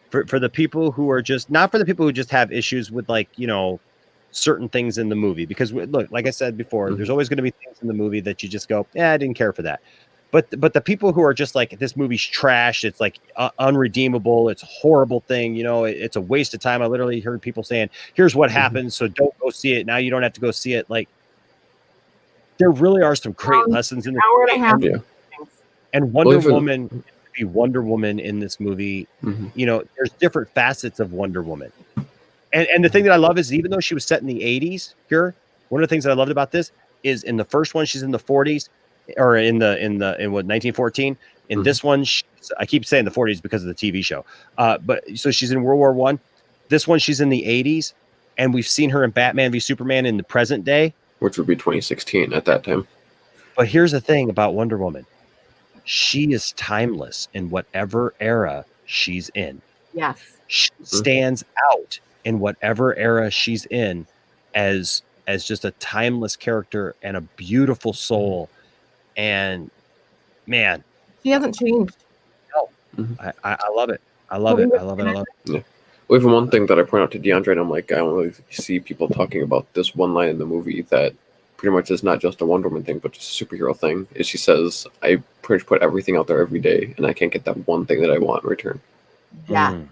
for the people who are just, not for the people who just have issues with, like, certain things in the movie, because look, like I said before, there's always going to be things in the movie that you just go, I didn't care for that. But the people who are just like, this movie's trash, it's like unredeemable, it's a horrible thing, it's a waste of time. I literally heard people saying, here's what happened, so don't go see it. Now you don't have to go see it. Like, there really are some great lessons in the movie. And Wonder Woman in this movie, there's different facets of Wonder Woman. And the thing that I love is, even though she was set in the 80s here, one of the things that I loved about this is, in the first one, she's in the 40s, or in what, 1914. In this one, I keep saying the 40s because of the TV show. But so she's in World War I. This one, she's in the 80s, and we've seen her in Batman v Superman in the present day, which would be 2016 at that time. But here's the thing about Wonder Woman. She is timeless in whatever era she's in. Yes. She stands out in whatever era she's in as just a timeless character and a beautiful soul. And man, she hasn't changed. No, I love it. I love it. Yeah. Well, even one thing that I point out to DeAndre, and I'm like, I don't really see people talking about this one line in the movie that pretty much is not just a Wonder Woman thing, but just a superhero thing, is she says, I pretty much put everything out there every day, and I can't get that one thing that I want in return. Yeah. And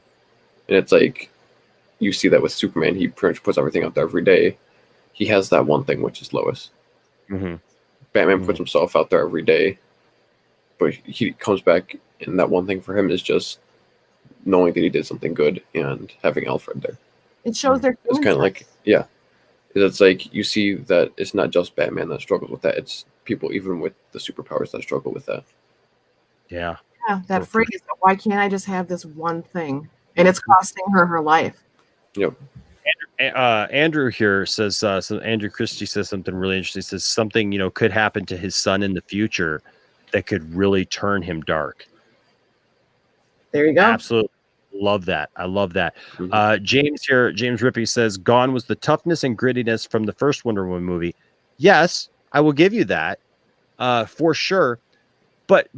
it's like, you see that with Superman, he pretty much puts everything out there every day. He has that one thing, which is Lois. Batman puts himself out there every day, but he comes back, and that one thing for him is just knowing that he did something good and having Alfred there. It shows their It's kind of like, it's like, you see that it's not just Batman that struggles with that, it's people even with the superpowers that struggle with that. Yeah, that phrase, why can't I just have this one thing? And it's costing her life. Yep. Andrew here says, so Andrew Christie says something really interesting. He says something, could happen to his son in the future that could really turn him dark. There you go. Absolutely. Love that. I love that. James Rippey says, Gone was the toughness and grittiness from the first Wonder Woman movie. Yes, I will give you that for sure. But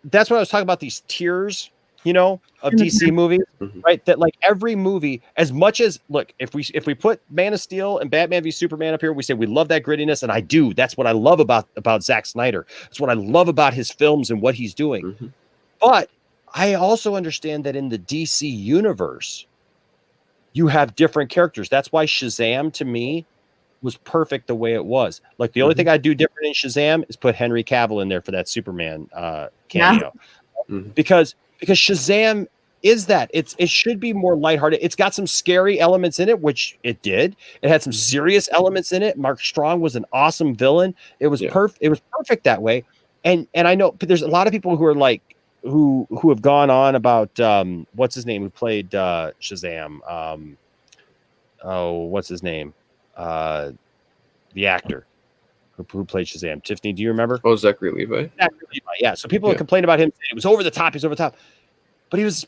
that's what I was talking about, these tiers you know, of DC movies, Mhm. right? That like every movie, as much as look, if we put Man of Steel and Batman v Superman up here, we say we love that grittiness, and I do. That's what I love about Zack Snyder. That's what I love about his films and what he's doing. Mhm. But I also understand that in the DC universe, you have different characters. That's why Shazam to me was perfect the way it was. Like the only thing I'd do different in Shazam is put Henry Cavill in there for that Superman cameo. Mhm. Because Shazam is that it should be more lighthearted. It's got some scary elements in it, which it did. It had some serious elements in it. Mark Strong was an awesome villain. It was perfect. It was perfect that way. And I know there's a lot of people who are like who have gone on about what's his name who played Shazam. What's his name? The actor who played Shazam. Tiffany, do you remember? Oh, Zachary Levi. Zachary Levi, yeah. So people complained about him. It was over the top. He's over the top. But he was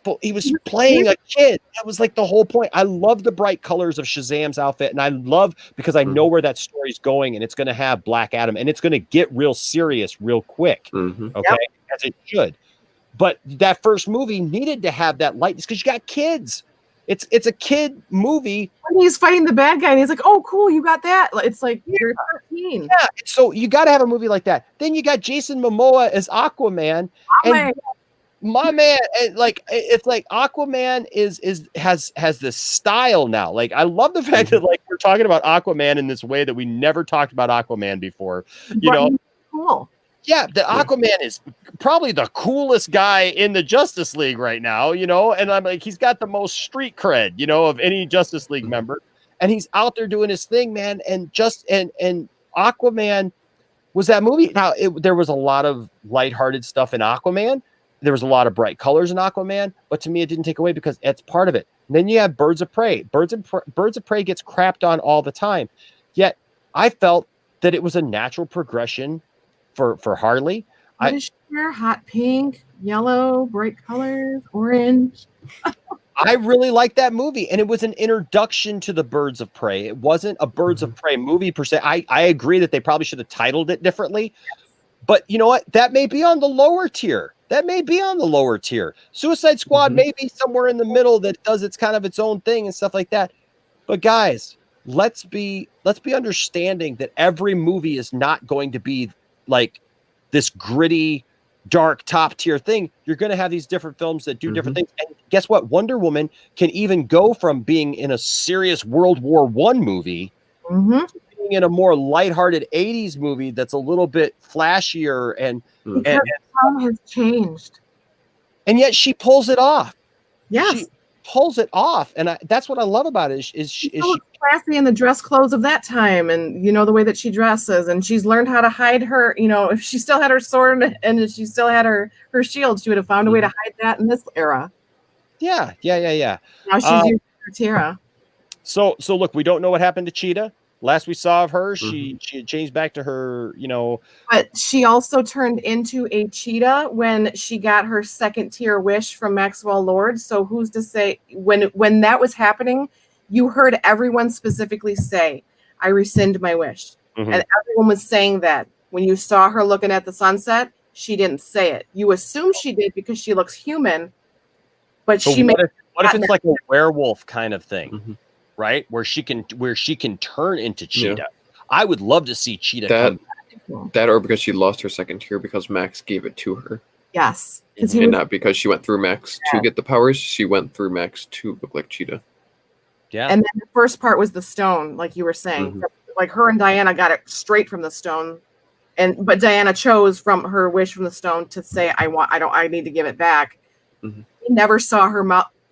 playing a kid. That was like the whole point. I love the bright colors of Shazam's outfit, and I love because I know where that story's going, and it's going to have Black Adam, and it's going to get real serious real quick. Okay, as it should. But that first movie needed to have that lightness because you got kids. It's a kid movie. When he's fighting the bad guy, and he's like, "Oh, cool, you got that." It's like you're 13. Yeah, so you got to have a movie like that. Then you got Jason Momoa as Aquaman, and my man, like it's like Aquaman has this style now. Like I love the fact that like we're talking about Aquaman in this way that we never talked about Aquaman before. You know, cool. Yeah, the Aquaman is probably the coolest guy in the Justice League right now. You know, and I'm like, he's got the most street cred, you know, of any Justice League member, and he's out there doing his thing, man. And and Aquaman was that movie. Now there was a lot of lighthearted stuff in Aquaman. There was a lot of bright colors in Aquaman, but to me, it didn't take away because it's part of it. And then you have Birds of Prey. Birds of Prey gets crapped on all the time. Yet I felt that it was a natural progression for Harley. What is she wear? Hot pink, yellow, bright colors, orange. I really liked that movie, and it was an introduction to the Birds of Prey. It wasn't a Birds of Prey movie per se. I agree that they probably should have titled it differently. But you know what? That may be on the lower tier. Suicide Squad may be somewhere in the middle that does its kind of its own thing and stuff like that. But guys, let's be understanding that every movie is not going to be like this gritty, dark, top tier thing. You're going to have these different films that do different things. And guess what? Wonder Woman can even go from being in a serious World War I movie to being in a more lighthearted 80s movie that's a little bit flashier and time has changed. And yet she pulls it off. Yes. She pulls it off. And that's what I love about it is she classy in the dress clothes of that time, and you know the way that she dresses, and she's learned how to hide her, you know, if she still had her sword and if she still had her shield, she would have found a way to hide that in this era. Yeah. Now she's using her tiara. So look, we don't know what happened to Cheetah. Last we saw of her, she had changed back to her, you know. But she also turned into a cheetah when she got her second tier wish from Maxwell Lord. So who's to say when that was happening, you heard everyone specifically say, "I rescind my wish," and everyone was saying that. When you saw her looking at the sunset, she didn't say it. You assume she did because she looks human, but she what if it's like a werewolf kind of thing? Right, where she can turn into Cheetah. I would love to see Cheetah come back. That or because she lost her second tier because Max gave it to her. Yes, and not because she went through Max to get the powers. She went through Max to look like Cheetah. Yeah, and then the first part was the stone, like you were saying. Like her and Diana got it straight from the stone, but Diana chose from her wish from the stone to say, I need to give it back." We never saw her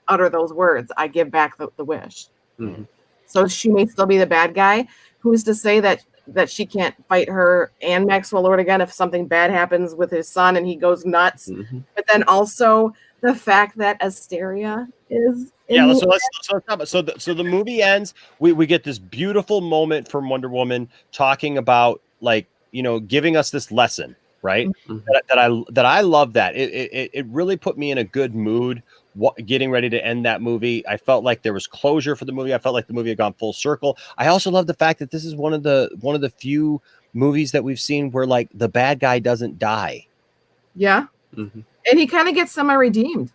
utter those words. "I give back the wish." So she may still be the bad guy. Who's to say that she can't fight her and Maxwell Lord again if something bad happens with his son and he goes nuts? But then also the fact that Asteria is let's talk about. So the movie ends. We get this beautiful moment from Wonder Woman talking about, like, you know, giving us this lesson, right? That I love that it really put me in a good mood. Getting ready to end that movie, I felt like there was closure for the movie. I felt like the movie had gone full circle. I also love the fact that this is one of the few movies that we've seen where like the bad guy doesn't die. Yeah, and he kind of gets semi-redeemed.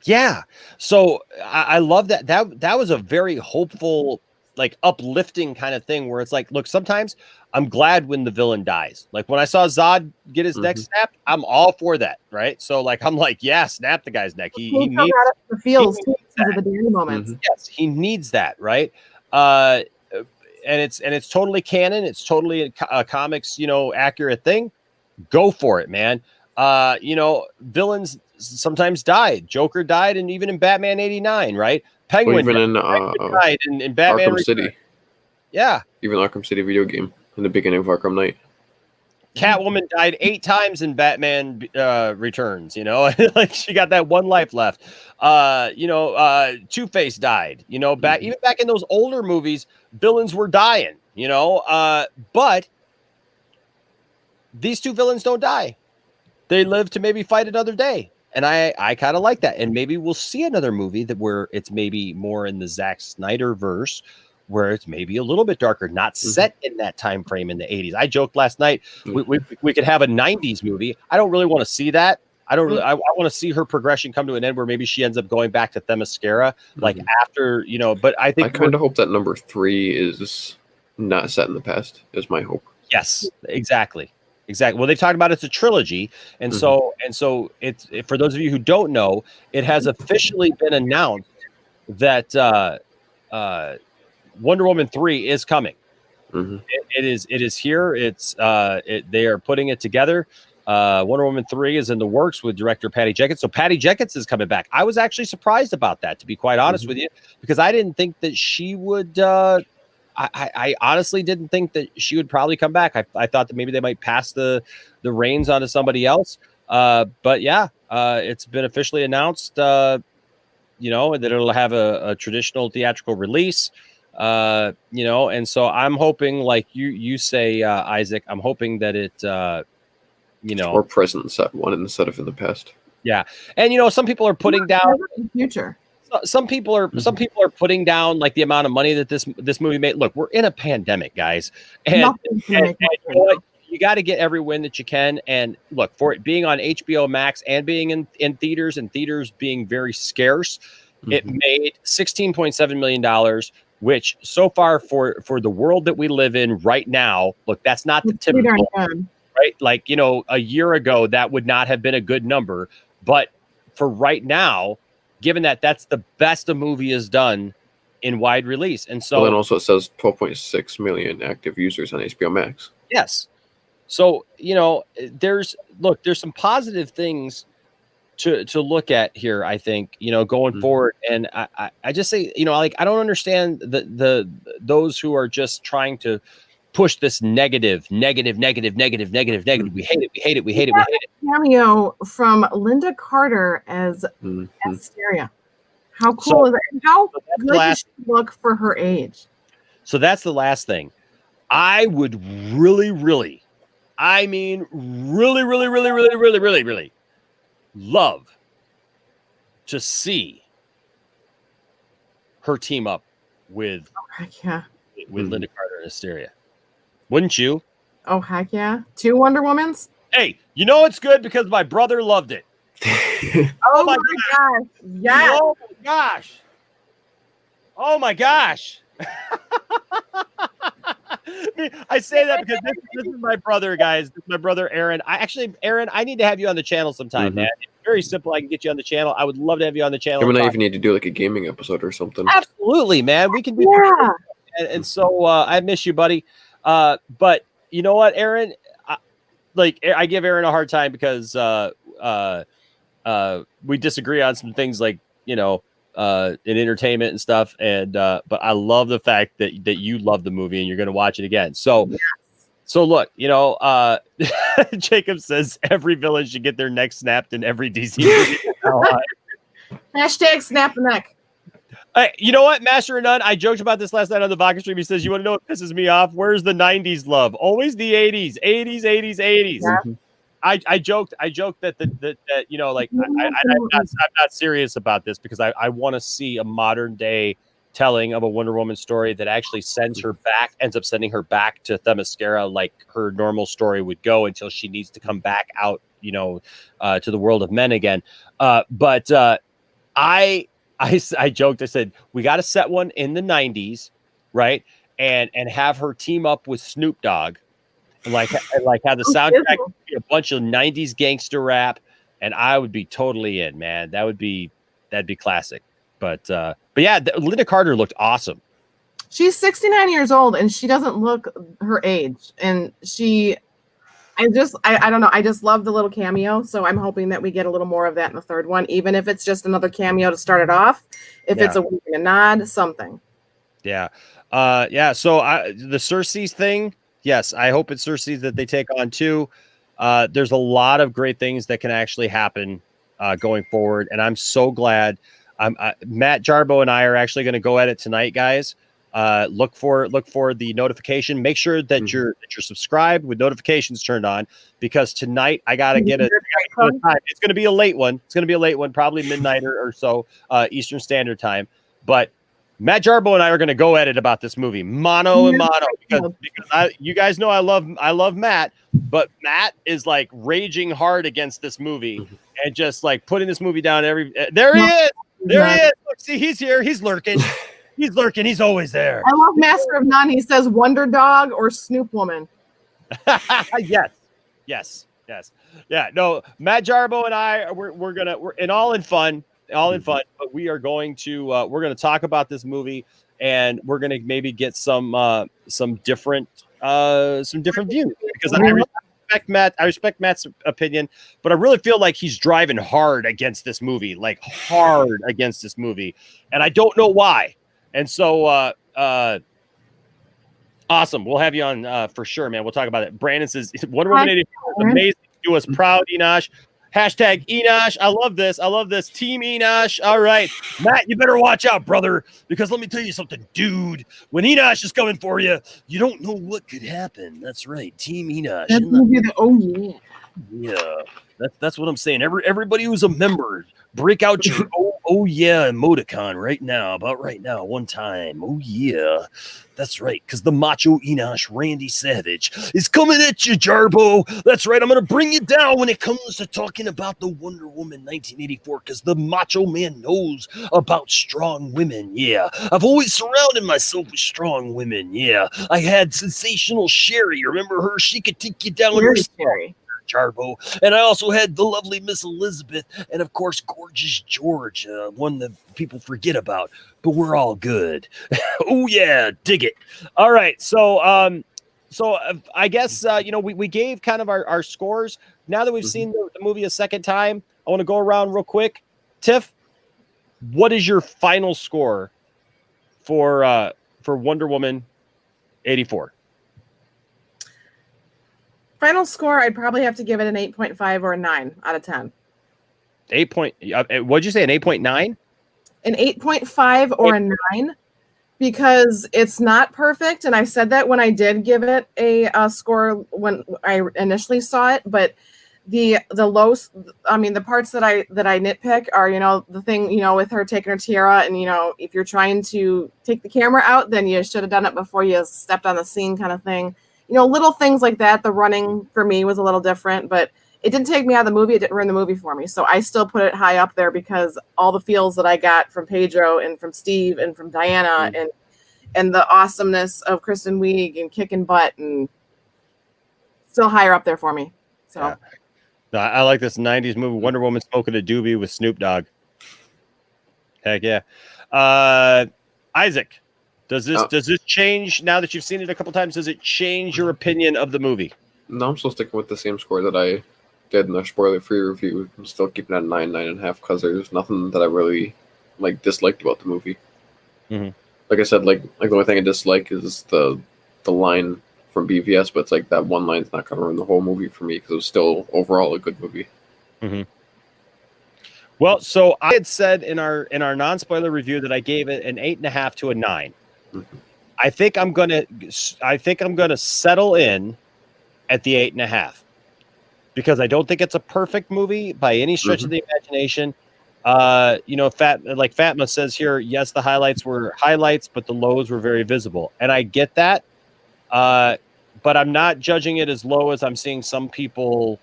Yeah. So I love that. That was a very hopeful, like uplifting kind of thing where it's like, look, sometimes I'm glad when the villain dies. Like when I saw Zod get his neck snapped, I'm all for that. Right. So like I'm like, yeah, snap the guy's neck. He He needs, got it the he feels needs too because of that. the Danny moments. Yes, he needs that, right? Uh and it's totally canon, it's totally a comics, accurate thing. Go for it, man. Villains sometimes died. Joker died, and even in Batman '89, right? Well, Penguin even in died in Batman Arkham Returns. City. Yeah. Even Arkham City video game in the beginning of Arkham Knight. Catwoman died 8 times in Batman Returns, like she got that one life left. Two-Face died, even back in those older movies, villains were dying, but these two villains don't die. They live to maybe fight another day. And I kind of like that. And maybe we'll see another movie where it's maybe more in the Zack Snyder verse, where it's maybe a little bit darker, not set in that time frame in the 80s. I joked last night we could have a 90s movie. I don't really want to see that. I want to see her progression come to an end where maybe she ends up going back to Themyscira, like after, but I think I kind of hope that number 3 is not set in the past, is my hope. Yes, exactly. Well, they've talked about it's a trilogy, and so it's, for those of you who don't know, it has officially been announced that Wonder Woman 3 is coming. It is here. They are putting it together. Wonder Woman 3 is in the works with director Patty Jenkins. So Patty Jenkins is coming back. I was actually surprised about that, to be quite honest with you, because I didn't think that she would. I honestly didn't think that she would probably come back. I thought that maybe they might pass the reins on to somebody else. But yeah, it's been officially announced, and that it'll have a traditional theatrical release, and so I'm hoping, like you say, Isaac, I'm hoping that it, or present set one instead of in the past. Yeah. And, some people are putting down future. Some people are putting down like the amount of money that this movie made. Look, we're in a pandemic, guys, and you got to get every win that you can. And look, for it being on HBO Max and being in theaters, and theaters being very scarce, it made $16.7 million, which so far for the world that we live in right now, look, that's not the typical, right? Like, a year ago, that would not have been a good number, but for right now, given that that's the best a movie has done in wide release. And so then also it says 12.6 million active users on HBO Max. Yes. So, there's some positive things to look at here, I think, going forward. And I just say, like, I don't understand those who are just trying to push this negative. We hate it. We hate it. Cameo from Linda Carter as Asteria. How cool is that? How good does she look for her age? So that's the last thing. I would really love to see her team up with Linda Carter and Asteria. Wouldn't you? Oh, heck yeah. 2 Wonder Womans? Hey, it's good because my brother loved it. Oh my gosh. Yes. Oh my gosh. Oh my gosh. I say that because this is my brother, guys. This is my brother, Aaron. Aaron, I need to have you on the channel sometime, man. It's very simple. I can get you on the channel. I would love to have you on the channel. I mean, I even need to do like a gaming episode or something. Absolutely, man. We can do that. And so I miss you, buddy. But you know what, Aaron? I give Aaron a hard time because we disagree on some things, like, in entertainment and stuff. And but I love the fact that you love the movie and you're going to watch it again. So, so look, Jacob says every villain should get their neck snapped in every DC movie. Hashtag snap the neck. Hey, you know what, Master and None? I joked about this last night on the Vodka stream. He says, "You want to know what pisses me off? Where's the '90s love? Always the '80s, '80s." Yeah. I joked that I'm not serious about this because I want to see a modern day telling of a Wonder Woman story that actually ends up sending her back to Themyscira, like her normal story would go, until she needs to come back out, to the world of men again. But I joked. I said we got to set one in the '90s, right? And have her team up with Snoop Dogg, and like have the soundtrack be a bunch of '90s gangster rap, and I would be totally in, man. That'd be classic. But yeah, Linda Carter looked awesome. She's 69 years old and she doesn't look her age. And I don't know. I just love the little cameo. So I'm hoping that we get a little more of that in the third one, even if it's just another cameo to start it off. If it's a wink and a nod, something. Yeah. Yeah. So the Cersei's thing, yes, I hope it's Cersei's that they take on too. There's a lot of great things that can actually happen going forward. And I'm so glad Matt Jarbo and I are actually going to go at it tonight, guys. Look for the notification. Make sure that you're subscribed with notifications turned on, because tonight I gotta get it. It's going to be a late one. It's going to be a late one, probably midnight or so Eastern Standard Time. But Matt Jarbo and I are going to go at it about this movie, mano and mano, because you guys know I love Matt, but Matt is like raging hard against this movie and just like putting this movie down there he is. There he is. Look, see, he's here. He's lurking. He's lurking. He's always there. I love Master of None. He says Wonder Dog or Snoop Woman. Yes. Yeah. No, Matt Jarbo and I we're all in fun, but we are going to we're going to talk about this movie, and we're going to maybe get some different views, because I respect Matt's opinion, but I really feel like he's driving hard against this movie, and I don't know why. And so, awesome. We'll have you on for sure, man. We'll talk about it. Brandon says Wonder Woman 84 is amazing. Do us proud, Enosh. Hashtag Enosh. I love this. Team Enosh. All right. Matt, you better watch out, brother, because let me tell you something, dude. When Enosh is coming for you, you don't know what could happen. That's right. Team Enosh. Yeah. That's what I'm saying. Everybody who's a member, break out your oh yeah emoticon right now. One time. Oh yeah. That's right, because the macho Enosh Randy Savage is coming at you, Jarbo. That's right. I'm going to bring you down when it comes to talking about the Wonder Woman 1984, because the macho man knows about strong women. Yeah. I've always surrounded myself with strong women. Yeah. I had Sensational Sherry. Remember her? She could take you down. Sherry. Jarbo. And I also had the lovely Miss Elizabeth, and of course Gorgeous George, one that people forget about, but we're all good. Oh yeah, dig it. All right, so I guess we gave kind of our scores. Now that we've seen the movie a second time, I want to go around real quick. Tiff, what is your final score for Wonder Woman 84? Final score, I'd probably have to give it an 8.5 or a 9 out of 10. What'd you say, an 8.9? An 8.5 or a 9, because it's not perfect. And I said that when I did give it a score when I initially saw it, but the lows, I mean, the parts that I nitpick are, the thing, with her taking her tiara, and, if you're trying to take the camera out, then you should have done it before you stepped on the scene, kind of thing. Little things like that. The running for me was a little different, but it didn't take me out of the movie. It didn't ruin the movie for me. So I still put it high up there, because all the feels that I got from Pedro and from Steve and from Diana and the awesomeness of Kristen Wiig and kicking butt, and still higher up there for me. So yeah. No, I like this 90s movie, Wonder Woman smoking a doobie with Snoop Dogg. Heck yeah. Isaac, does this change now that you've seen it a couple times? Does it change your opinion of the movie? No, I'm still sticking with the same score that I did in the spoiler-free review. I'm still keeping it at 9.5, because there's nothing that I really disliked about the movie. Mm-hmm. Like I said, the only thing I dislike is the line from BVS, but it's that one line's not going to ruin the whole movie for me, because it was still overall a good movie. Mm-hmm. Well, so I had said in our non-spoiler review that I gave it an 8.5 to a 9. Mm-hmm. I think I'm gonna settle in at the 8.5, because I don't think it's a perfect movie by any stretch of the imagination. Fatma says here, yes, the highlights were highlights, but the lows were very visible, and I get that. But I'm not judging it as low as I'm seeing some people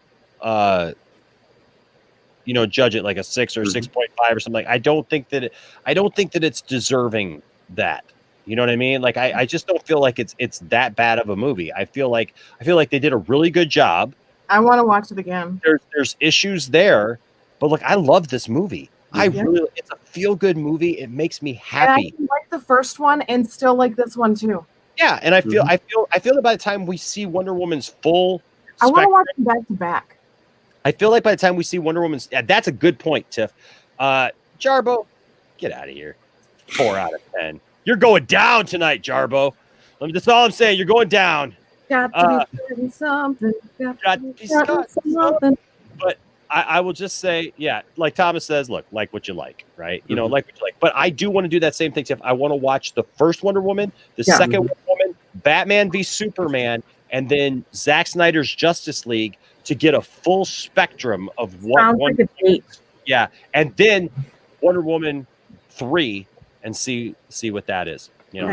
judge it like a 6 or 6.5 or something. I don't think that it's deserving that. You know what I mean? Like I just don't feel like it's that bad of a movie. I feel like they did a really good job. I want to watch it again. There's issues there, but look, I love this movie. It's a feel good movie. It makes me happy. And I like the first one and still like this one too. Yeah, and I feel that by the time we see Wonder Woman's full I want to watch them back to back. I feel like by the time we see Wonder Woman's, that's a good point, Tiff. Jarbo, get out of here. 4 out of 10. You're going down tonight, Jarbo. That's all I'm saying. You're going down. Got to be starting something. Got to be starting something. But I will just say, yeah, like Thomas says, look, like what you like, right? Like what you like. But I do want to do that same thing, Tiff. I want to watch the first Wonder Woman, the second Wonder Woman, Batman v Superman, and then Zack Snyder's Justice League to get a full spectrum of what Wonder Woman. Yeah, and then Wonder Woman 3 and see what that is.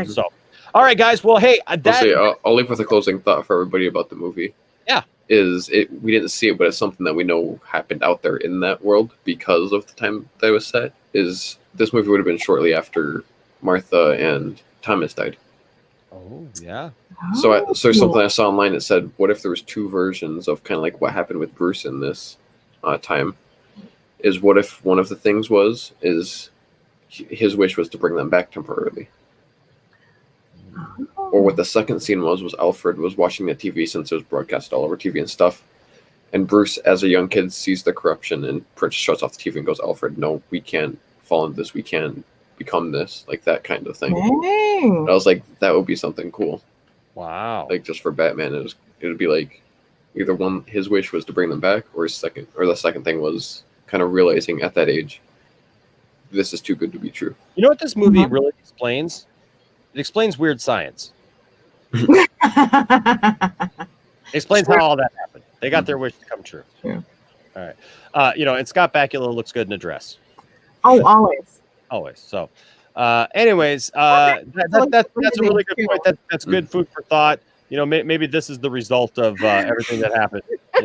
So all right, guys. Well, hey, I'll leave with a closing thought for everybody about the movie. Yeah. We didn't see it, but it's something that we know happened out there in that world because of the time that it was set. Is this movie would have been shortly after Martha and Thomas died. Oh yeah. So there's something I saw online that said, what if there was 2 versions of kind of like what happened with Bruce in this time? Is what if one of the things is his wish was to bring them back temporarily? Or what the second scene was Alfred was watching the TV since it was broadcast all over TV and stuff. And Bruce, as a young kid, sees the corruption and shuts off the TV and goes, Alfred, no, we can't fall into this. We can't become this. Like that kind of thing. I was like, that would be something cool. Wow. Like just for Batman, it would be like either one, his wish was to bring them back, or the second thing was kind of realizing at that age, this is too good to be true. You know what this movie really explains? It explains weird science. It explains how all that happened. They got their wish to come true. Yeah. All right. And Scott Bakula looks good in a dress. Oh, always. Always. So, anyways, that's a really good point. That's good food for thought. Maybe this is the result of everything that happened. I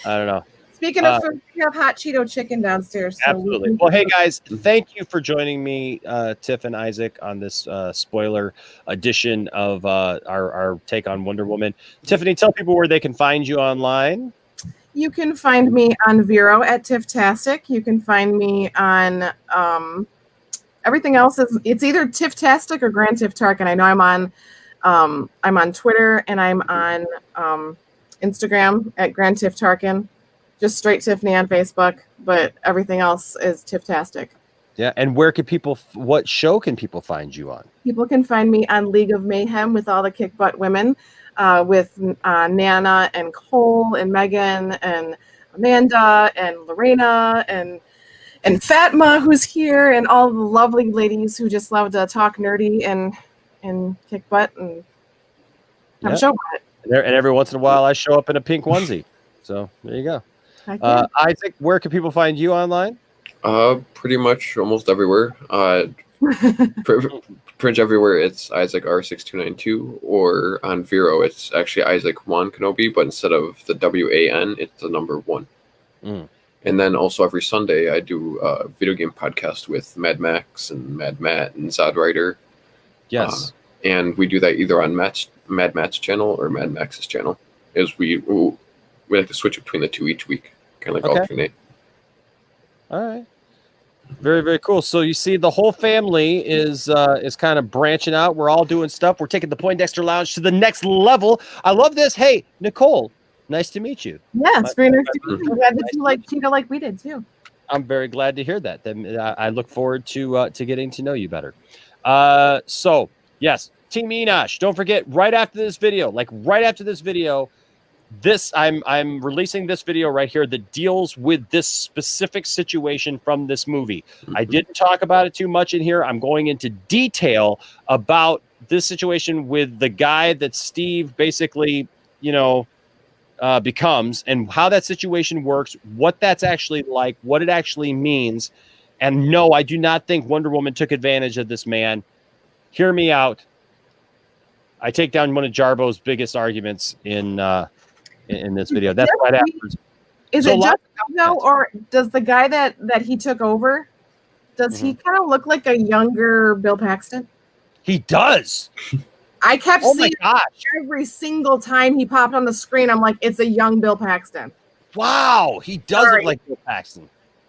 don't know. Speaking of food, we have hot Cheeto chicken downstairs. So absolutely. Well, hey guys, thank you for joining me, Tiff and Isaac, on this spoiler edition of our take on Wonder Woman. Tiffany, tell people where they can find you online. You can find me on Vero at Tifftastic. You can find me on everything else. It's either Tifftastic or Grand Tiff Tarkin. I know I'm on Twitter and I'm on Instagram at Grand Tiff Tarkin. Just straight Tiffany on Facebook, but everything else is Tifftastic. Yeah, and where can what show can people find you on? People can find me on League of Mayhem with all the kick butt women, with Nana and Cole and Megan and Amanda and Lorena and Fatma, who's here, and all the lovely ladies who just love to talk nerdy and kick butt and have a show about it. And every once in a while, I show up in a pink onesie. So there you go. Isaac, where can people find you online? Pretty much almost everywhere. Pretty much everywhere. It's Isaac R6292, or on Vero, it's actually Isaac Juan Kenobi, but instead of the WAN, it's the number 1. And then also every Sunday, I do a video game podcast with Mad Max and Mad Matt and Zod Rider. Yes. And we do that either on Mad Matt's channel or Mad Max's channel, as we like to switch between the two each week, kind of like alternate. All right. Very, very cool. So you see, the whole family is kind of branching out. We're all doing stuff. We're taking the Poindexter Lounge to the next level. I love this. Hey, Nicole, nice to meet you. Yes, very nice to meet you. Glad that you like Cheetah like we did too. I'm very glad to hear that. I look forward to getting to know you better. So yes, Team Enosh. Don't forget, right after this video, I'm releasing this video right here that deals with this specific situation from this movie. I didn't talk about it too much in here. I'm going into detail about this situation with the guy that Steve basically, becomes, and how that situation works, what that's actually like, what it actually means. And no, I do not think Wonder Woman took advantage of this man. Hear me out. I take down one of Jarbo's biggest arguments in this video. That's right after. Is So a it lot just ego, or does the guy that he took over, does he kind of look like a younger Bill Paxton? He does. I kept Oh my seeing gosh. every single time he popped on the screen. I'm like, it's a young Bill Paxton. Wow, he does Sorry. look like Bill Paxton.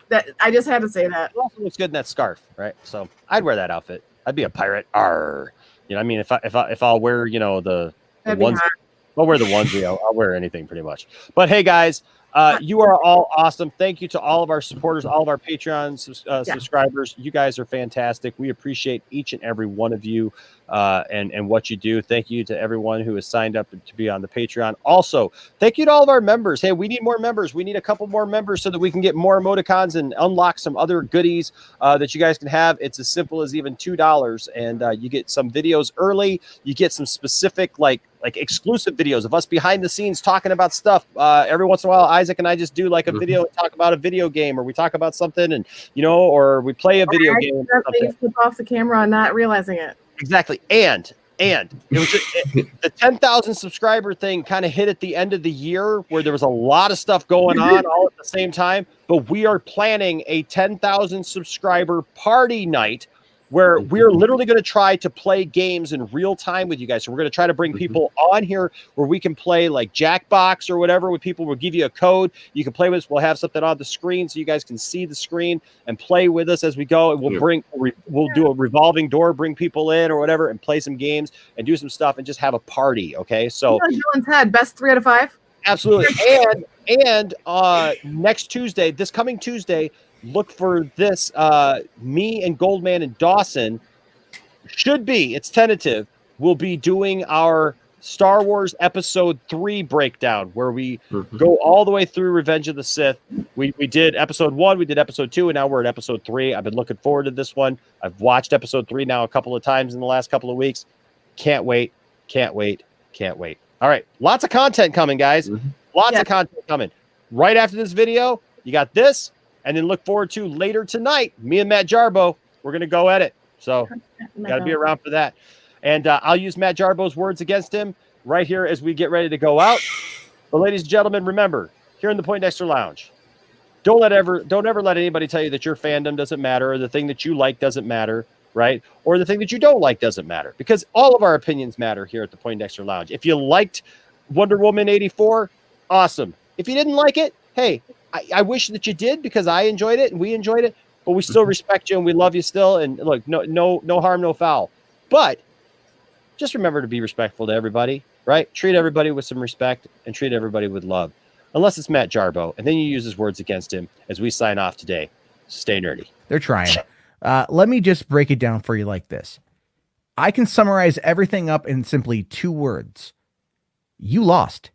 That I just had to say that. He also looks good in that scarf, right? So I'd wear that outfit. I'd be a pirate. Arr. You know, I mean, if I'll wear, you know, the That'd be ones, hot. I'll wear the onesie. I'll wear anything pretty much. But hey, guys, you are all awesome. Thank you to all of our supporters, all of our Patreon subscribers. You guys are fantastic. We appreciate each and every one of you and what you do. Thank you to everyone who has signed up to be on the Patreon. Also, thank you to all of our members. Hey, we need more members. We need a couple more members so that we can get more emoticons and unlock some other goodies that you guys can have. It's as simple as even $2, and you get some videos early. You get some specific like exclusive videos of us behind the scenes talking about stuff. Every once in a while, Isaac and I just do like a video and talk about a video game, or we talk about something, and or we play a video game. Flip off the camera and not realizing it. Exactly. And it was the 10,000 subscriber thing kind of hit at the end of the year, where there was a lot of stuff going on all at the same time. But we are planning a 10,000 subscriber party night where we're literally going to try to play games in real time with you guys. So we're going to try to bring people on here where we can play like Jackbox or whatever with people. We'll give you a code. You can play with us. We'll have something on the screen so you guys can see the screen and play with us as we go. And we'll do a revolving door, bring people in or whatever, and play some games and do some stuff and just have a party. Okay. So Dylan's head, best 3 out of 5. Absolutely. And next Tuesday, this coming Tuesday, look for this. Me and Goldman and Dawson it's tentative. We'll be doing our Star Wars Episode 3 breakdown, where we go all the way through Revenge of the Sith. We did Episode 1, we did Episode 2, and now we're at Episode 3. I've been looking forward to this one. I've watched Episode 3 now a couple of times in the last couple of weeks. Can't wait. All right. Lots of content coming, guys. Lots of content coming. Right after this video, you got this. And then look forward to later tonight, me and Matt Jarbo, we're going to go at it. So got to be around for that. And I'll use Matt Jarbo's words against him right here as we get ready to go out. But ladies and gentlemen, remember, here in the Poindexter Lounge, don't ever let anybody tell you that your fandom doesn't matter, or the thing that you like doesn't matter, right? Or the thing that you don't like doesn't matter, because all of our opinions matter here at the Poindexter Lounge. If you liked Wonder Woman 84, awesome. If you didn't like it, hey, I wish that you did, because I enjoyed it and we enjoyed it, but we still respect you and we love you still. And look, no harm, no foul. But just remember to be respectful to everybody, right? Treat everybody with some respect and treat everybody with love, unless it's Matt Jarbo. And then you use his words against him as we sign off today. Stay nerdy. They're trying. Let me just break it down for you like this. I can summarize everything up in simply 2 words. You lost.